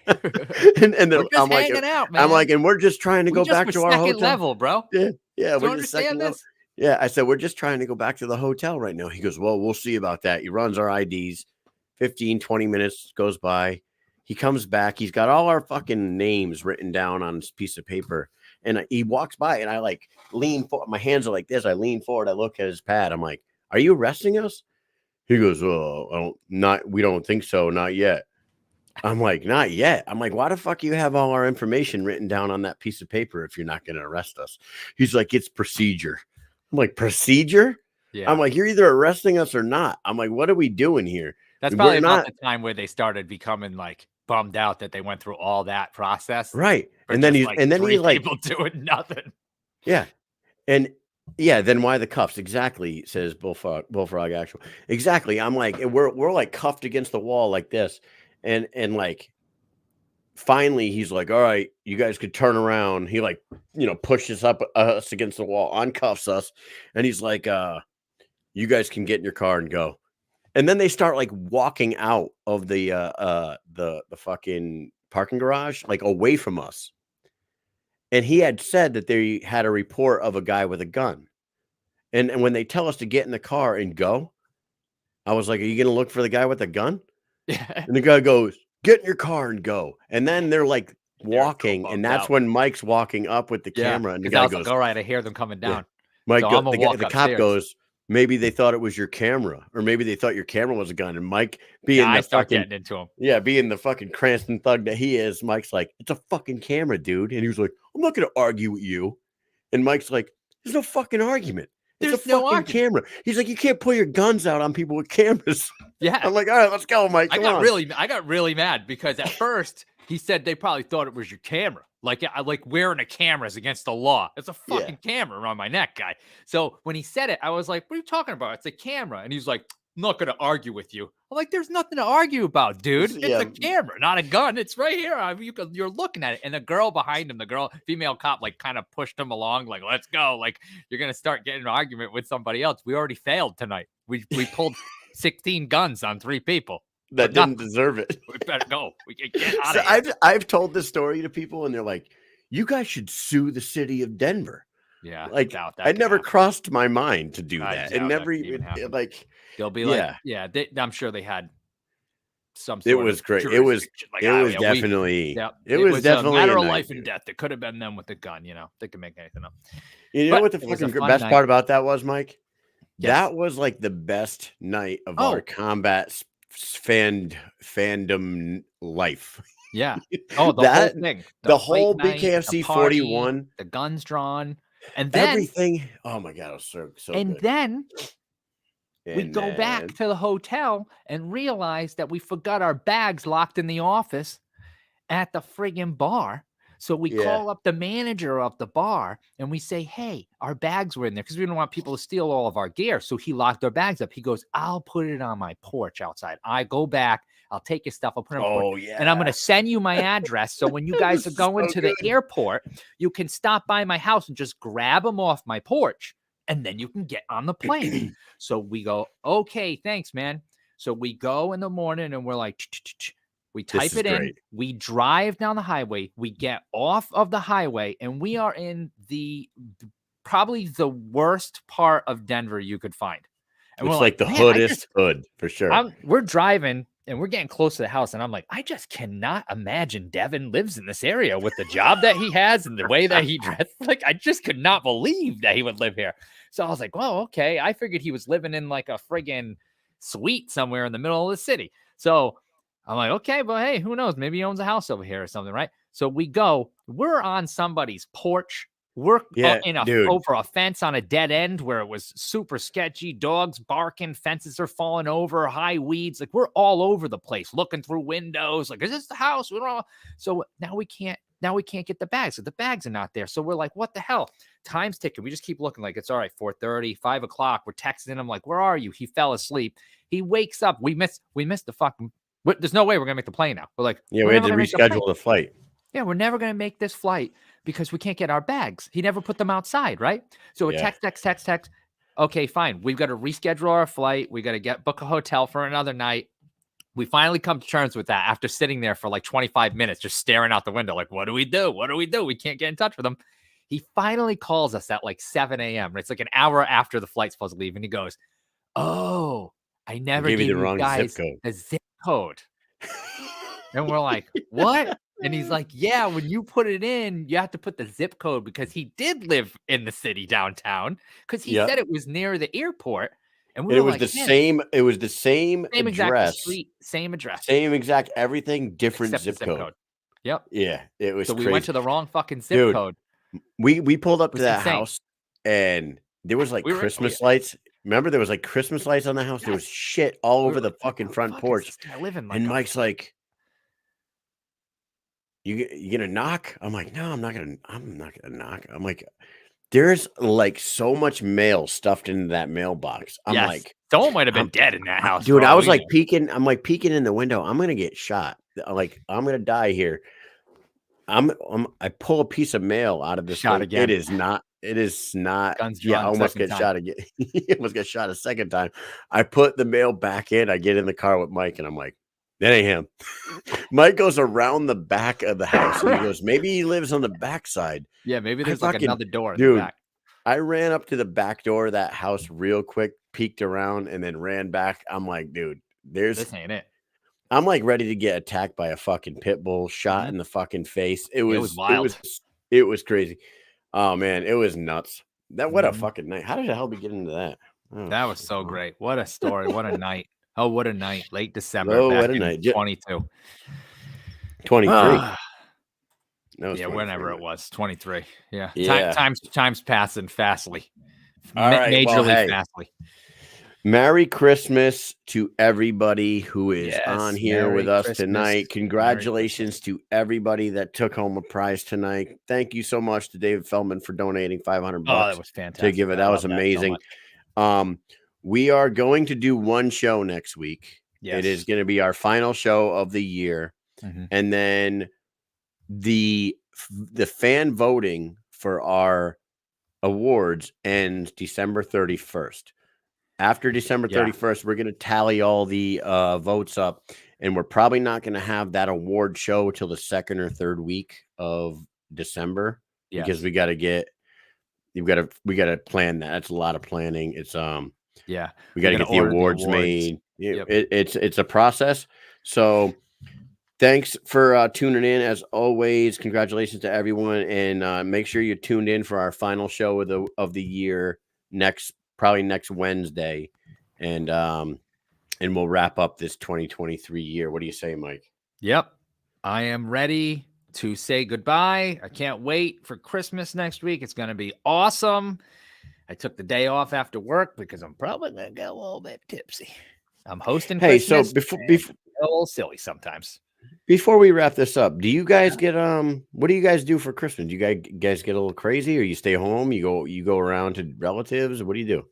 and We're just I'm like, hanging out, man. I'm like, and we're just trying to go back to our second hotel. level, bro. Yeah. Yeah. Do you We're just second understand level. this? Yeah. I said, we're just trying to go back to the hotel right now. He goes, well, we'll see about that. He runs our IDs. 15, 20 minutes goes by. He comes back. He's got all our fucking names written down on this piece of paper. And he walks by and I like lean forward. My hands are like this. I lean forward. I look at his pad. I'm like, are you arresting us? He goes, oh, we don't think so. Not yet. I'm like, not yet. I'm like, why the fuck you have all our information written down on that piece of paper if you're not going to arrest us? He's like, it's procedure. I'm like, procedure? Yeah. I'm like, you're either arresting us or not. I'm like, what are we doing here? That's probably about the time where they started becoming like bummed out that they went through all that process. Right. And then he's like people doing nothing. Yeah. And yeah, then why the cuffs? Exactly, says Bullfrog actual. Exactly. I'm like, we're like cuffed against the wall like this. And like finally he's like, all right, you guys could turn around. He like, pushes us against the wall, uncuffs us, and he's like, you guys can get in your car and go. And then they start like walking out of the fucking parking garage, like away from us. And he had said that they had a report of a guy with a gun. And when they tell us to get in the car and go, I was like, are you going to look for the guy with the gun? Yeah. And the guy goes, get in your car and go. And then they're like walking. And that's when Mike's walking up with the camera. And the guy goes, all right, I hear them coming down. Mike, So the cop goes, maybe they thought it was your camera, or maybe they thought your camera was a gun. And Mike, being getting into him. Yeah, being the fucking Cranston thug that he is, Mike's like, it's a fucking camera, dude. And he was like, I'm not going to argue with you. And Mike's like, there's no fucking argument. It's There's a no fucking camera. He's like, you can't pull your guns out on people with cameras. Yeah. I'm like, all right, let's go, Mike. I got really mad because at first he said they probably thought it was your camera. Like wearing a camera is against the law. It's a fucking camera around my neck, guy. So when he said it, I was like, what are you talking about? It's a camera. And he's like, I'm not going to argue with you. I'm like, there's nothing to argue about, dude. It's a camera, not a gun. It's right here. You're looking at it. And the girl behind him, female cop, like kind of pushed him along, like, let's go. Like, you're going to start getting an argument with somebody else. We already failed tonight. We pulled 16 guns on 3 people. That didn't deserve it. We better go. We can get out of here. I've told this story to people and they're like, you guys should sue the city of Denver. Yeah. Like, I never crossed my mind to do that. It never even like, they'll be like, I'm sure they had some sort it was of great. It was definitely a matter of life and death. It could have been them with the gun, they could make anything up. You know what the fucking best part about that was, Mike? That was like the best night of our combat fandom life. Yeah. Oh, the That whole thing. the fight whole night, BKFC the party, 41, the guns drawn, and then everything. Oh my god, it was so and good. then we And go back to the hotel and realize that we forgot our bags locked in the office at the friggin' bar. So we call up the manager of the bar and we say, hey, our bags were in there because we don't want people to steal all of our gear. So he locked our bags up. He goes, I'll put it on my porch outside. I go back. I'll take your stuff. I'll put it on porch. And I'm going to send you my address. So when you guys are going to the airport, you can stop by my house and just grab them off my porch. And then you can get on the plane. So we go, okay, thanks, man. So we go in the morning and we're like, we type it in, we drive down the highway, we get off of the highway, and we are in probably the worst part of Denver you could find. And it's we're like the hoodest hood for sure. We're driving and we're getting close to the house, and I'm like, I just cannot imagine Devin lives in this area with the job that he has and the way that he dressed. Like, I just could not believe that he would live here. So I was like, well, okay. I figured he was living in like a friggin' suite somewhere in the middle of the city. So I'm like, okay, but hey, who knows? Maybe he owns a house over here or something, right? So we're on somebody's porch. We're over a fence on a dead end where it was super sketchy, dogs barking, fences are falling over, high weeds. Like, we're all over the place looking through windows. Like, is this the house? So now we can't get the bags. So the bags are not there. So we're like, what the hell? Time's ticking. We just keep looking like it's all right. 4:30, 5 o'clock. We're texting him like, where are you? He fell asleep. He wakes up. We missed the fucking. There's no way we're gonna make the plane now. We're like, we had to reschedule the flight. Yeah, we're never gonna make this flight because we can't get our bags. He never put them outside, right? So text. Okay, fine. We've got to reschedule our flight. We got to book a hotel for another night. We finally come to terms with that after sitting there for like 25 minutes, just staring out the window, like, what do we do? What do we do? We can't get in touch with him. He finally calls us at like 7 a.m. It's like an hour after the flight's supposed to leave, and he goes, "Oh, I never gave you the wrong zip code. The zip code." And we're like, what? And he's like, yeah, when you put it in, you have to put the zip code because he did live in the city downtown because he said it was near the airport. And it was the same address. Exact street, same address. Same exact everything, different zip code. Yep. Yeah, it was crazy. We went to the wrong fucking zip code. We pulled up to that house and there was like Christmas lights. Remember, there was like Christmas lights on the house. Yes. There was shit all over the fucking front porch. And Mike's like, You gonna knock? I'm like, no, I'm not gonna knock. I'm like, there's like so much mail stuffed into that mailbox. I'm like, someone might have been dead in that house, dude. I was like peeking. I'm like peeking in the window. I'm gonna get shot. Like, I'm gonna die here. I pull a piece of mail out of this shot again. It is not. Guns drawn. Yeah, I almost get shot again. Almost got shot a second time. I put the mail back in. I get in the car with Mike, and I'm like, that ain't him. Mike goes around the back of the house. And he goes, maybe he lives on the back side. Yeah, maybe there's like another door in the back. I ran up to the back door of that house real quick, peeked around, and then ran back. I'm like, dude, this ain't it. I'm like ready to get attacked by a fucking pit bull, shot in the fucking face. It was wild. It was crazy. Oh man, it was nuts. What a fucking night. How did the hell we get into that? Oh, that was so great. What a story. What a night. Oh, what a night. Late December. Oh, what a night. 22. 23. Yeah, 23. Whenever it was. 23. Yeah. Time's passing fastly. All right. Majorly fastly. Merry Christmas to everybody who is on here with us tonight. Congratulations to everybody that took home a prize tonight. Thank you so much to David Feldman for donating $500. Oh, that was fantastic. To give it. That was amazing. We are going to do one show next week. Yes. It is going to be our final show of the year. Mm-hmm. And then the fan voting for our awards ends December 31st. After December 31st, we're going to tally all the votes up, and we're probably not going to have that award show till the second or third week of December because we got to plan that. That's a lot of planning. It's we got to get the awards made. Yep. It's a process. So thanks for tuning in as always. Congratulations to everyone, and make sure you're tuned in for our final show of the year next probably next Wednesday, and we'll wrap up this 2023 year. What do you say, Mike? Yep. I am ready to say goodbye. I can't wait for Christmas next week. It's going to be awesome. I took the day off after work because I'm probably going to get a little bit tipsy. I'm hosting Hey, Christmas. so before a little silly sometimes. Before we wrap this up, do you guys get what do you guys do for Christmas? Do you guys get a little crazy, or you stay home? You go around to relatives? What do you do?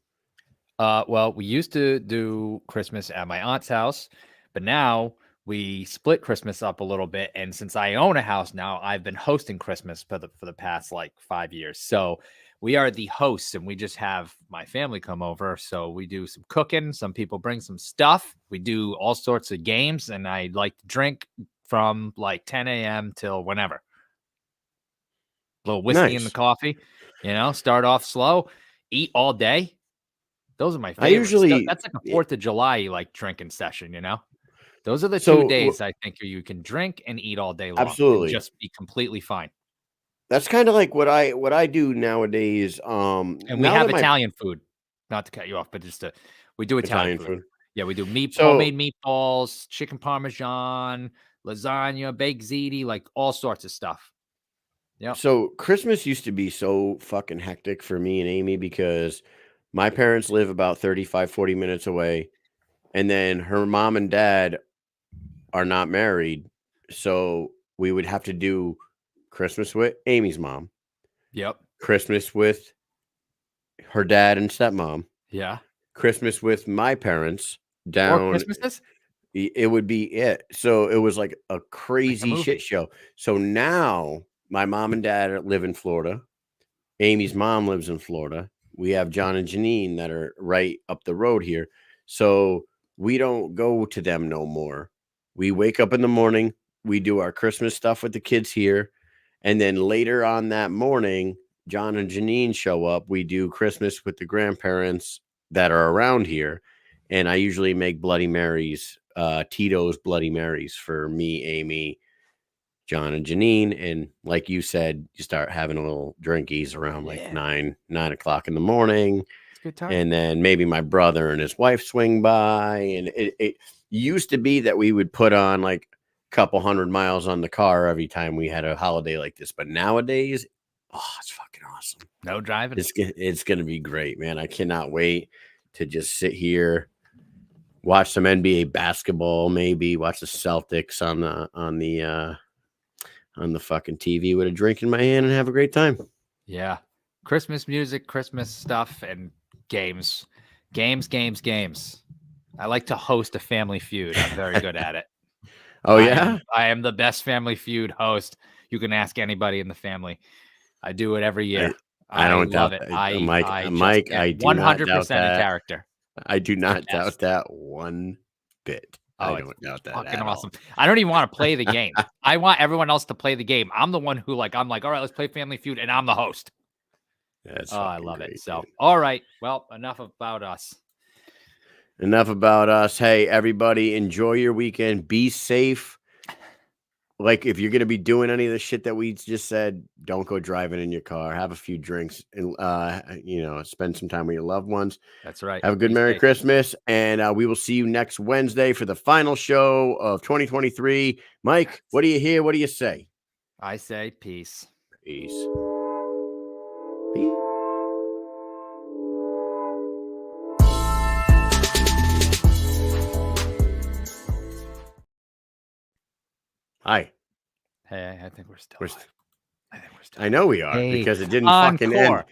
Well, we used to do Christmas at my aunt's house, but now we split Christmas up a little bit. And since I own a house now, I've been hosting Christmas for the past like 5 years. So we are the hosts, and we just have my family come over. So we do some cooking. Some people bring some stuff. We do all sorts of games, and I like to drink from like 10 a.m. till whenever. A little whiskey in the coffee, start off slow, eat all day. Those are my favorites. That's like a 4th of July like drinking session, Those are the 2 days I think you can drink and eat all day long. Absolutely. And just be completely fine. That's kind of like what I do nowadays. And we have Italian food. Not to cut you off, but we do Italian food. Yeah, we do homemade meatballs, chicken parmesan, lasagna, baked ziti, like all sorts of stuff. Yeah. So Christmas used to be so fucking hectic for me and Amy because my parents live about 35, 40 minutes away. And then her mom and dad are not married. So we would have to do Christmas with Amy's mom. Yep. Christmas with her dad and stepmom. Yeah. Christmas with my parents down. Or Christmases? It would be it. So it was like a crazy shit show. So now my mom and dad live in Florida. Amy's mom lives in Florida. We have John and Janine that are right up the road here. So we don't go to them no more. We wake up in the morning. We do our Christmas stuff with the kids here. And then later on that morning, John and Janine show up. We do Christmas with the grandparents that are around here. And I usually make Bloody Marys, Tito's Bloody Marys for me, Amy, John, and Janine. And like you said, you start having a little drinkies around like 9 o'clock in the morning. It's a good time. And then maybe my brother and his wife swing by. And it used to be that we would put on like a couple 100 miles on the car every time we had a holiday like this. But nowadays, it's fucking awesome. No driving. It's going to be great, man. I cannot wait to just sit here, watch some NBA basketball, maybe watch the Celtics on the fucking TV with a drink in my hand and have a great time. Yeah. Christmas music, Christmas stuff, and games. Games. I like to host a Family Feud. I'm very good at it. Oh, yeah? I am the best Family Feud host. You can ask anybody in the family. I do it every year. I don't love doubt it. Mike, I do 100% not doubt that. in character. I do not doubt that one bit. I don't doubt that. Fucking awesome. I don't even want to play the game. I want everyone else to play the game. I'm the one who I'm like, all right, let's play Family Feud, and I'm the host. I love it. So, all right. Well, enough about us. Hey, everybody, enjoy your weekend. Be safe. Like, if you're going to be doing any of the shit that we just said, don't go driving in your car. Have a few drinks and, spend some time with your loved ones. That's right. Have a good Merry Christmas. And we will see you next Wednesday for the final show of 2023. Mike, what do you hear? What do you say? I say peace. Peace. Hi. Hey, I think we're still live. I think we're still I know we are because it didn't fucking end. Encore.